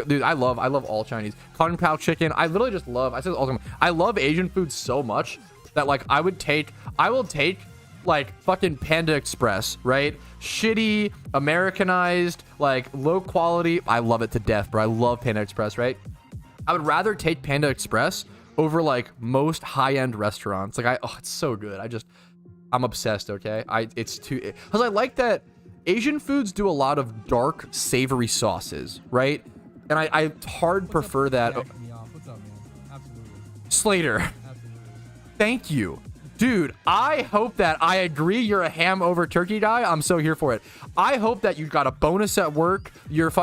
Dude, I love all Chinese. Kung Pao chicken. I literally just love, I say this all the time. I love Asian food so much that like I will take like fucking Panda Express, right? Shitty, Americanized, like low quality. I love it to death, bro. I love Panda Express, right? I would rather take Panda Express over like most high-end restaurants. Like it's so good. I'm obsessed, okay? Because I like that Asian foods do a lot of dark, savory sauces, right? And I hard prefer that. What's up, man? Absolutely. Slater. Absolutely. Thank you. Dude, I hope that I agree you're a ham over turkey guy. I'm so here for it. I hope that you got a bonus at work.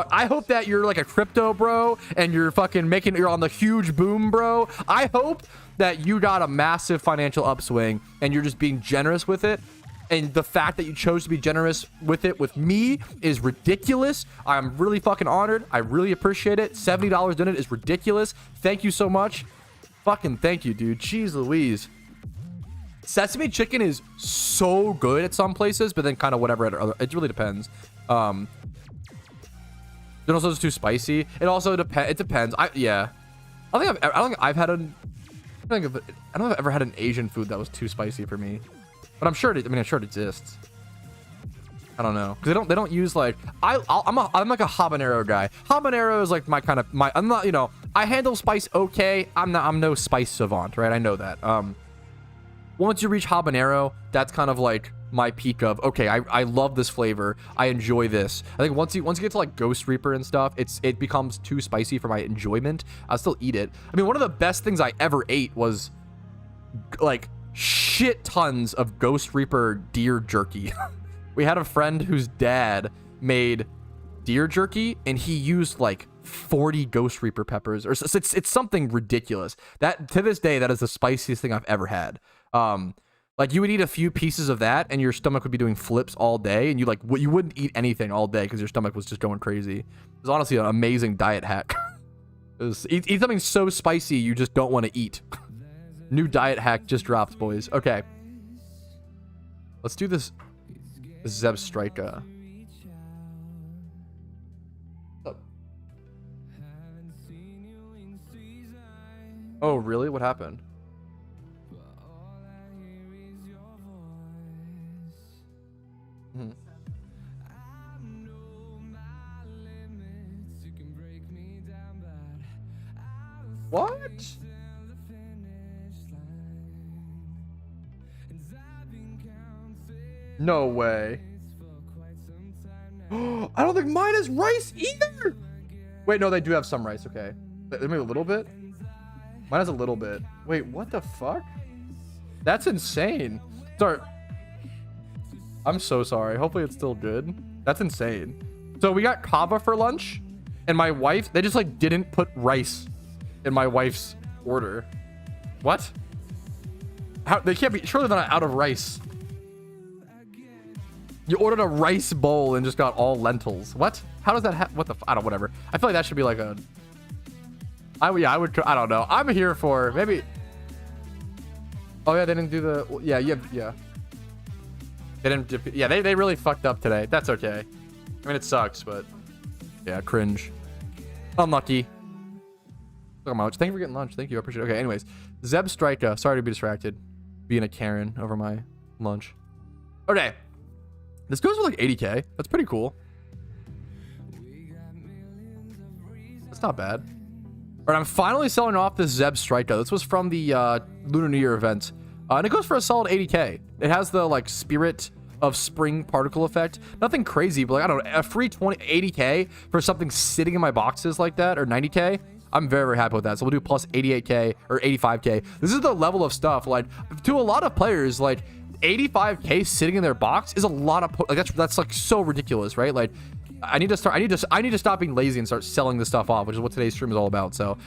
I hope that you're like a crypto bro and you're on the huge boom, bro. I hope that you got a massive financial upswing and you're just being generous with it. And the fact that you chose to be generous with it with me is ridiculous. I'm really fucking honored. I really appreciate it. $70 in it is ridiculous. Thank you so much. Fucking thank you, dude. Jeez Louise. Sesame chicken is so good at some places, but then kind of whatever at other. It really depends. It also is too spicy. It also depends. It depends. I don't think I've had I don't know if I've ever had an Asian food that was too spicy for me. But I'm sure I'm sure it exists. I don't know, because they don't use like I'm like a habanero guy. Habanero is like I'm not, I handle spice okay. I'm no spice savant, right? I know that. Once you reach habanero, that's kind of like my peak of okay. I love this flavor. I enjoy this. I think once you get to like Ghost Reaper and stuff, it becomes too spicy for my enjoyment. I'll still eat it. I mean, one of the best things I ever ate was like shit tons of Ghost Reaper deer jerky. We had a friend whose dad made deer jerky and he used like 40 Ghost Reaper peppers, or it's something ridiculous. That to this day, that is the spiciest thing I've ever had. Like you would eat a few pieces of that and your stomach would be doing flips all day, and you wouldn't eat anything all day because your stomach was just going crazy. It was honestly an amazing diet hack. Eat something so spicy you just don't want to eat. New diet hack just dropped, boys. Okay. Let's do this Zebstrika. Oh, really? What happened? Hmm. What? No way. I don't think mine is rice either. Wait, no, they do have some rice. Okay. Maybe a little bit. Mine has a little bit. Wait, what the fuck? That's insane. Sorry. I'm so sorry. Hopefully it's still good. That's insane. So we got kava for lunch, and my wife, they just like didn't put rice in my wife's order. What? How, they can't be, surely they're not out of rice. You ordered a rice bowl and just got all lentils. What? How does that what the, I don't, whatever. I feel like that should be like a, yeah, I would, I don't know. I'm here for maybe. Oh yeah, they didn't do the, yeah, yeah. They didn't, yeah, they really fucked up today. That's okay. I mean, it sucks, but yeah, cringe. Unlucky. Look how much. Thank you for getting lunch. Thank you. I appreciate it. Okay, anyways. Zeb Strika. Sorry to be distracted. Being a Karen over my lunch. Okay. This goes for like 80k. That's pretty cool. That's not bad. All right, I'm finally selling off this Zeb Strika. This was from the Lunar New Year event. And it goes for a solid 80k. It has the like spirit of spring particle effect. Nothing crazy, but like, I don't know, a free 80k for something sitting in my boxes like that, or 90k. I'm very, very happy with that. So we'll do plus 88k or 85k. This is the level of stuff, like, to a lot of players, like 85k sitting in their box is a lot of, like, that's like so ridiculous, right? Like, I need to stop being lazy and start selling this stuff off, which is what today's stream is all about. So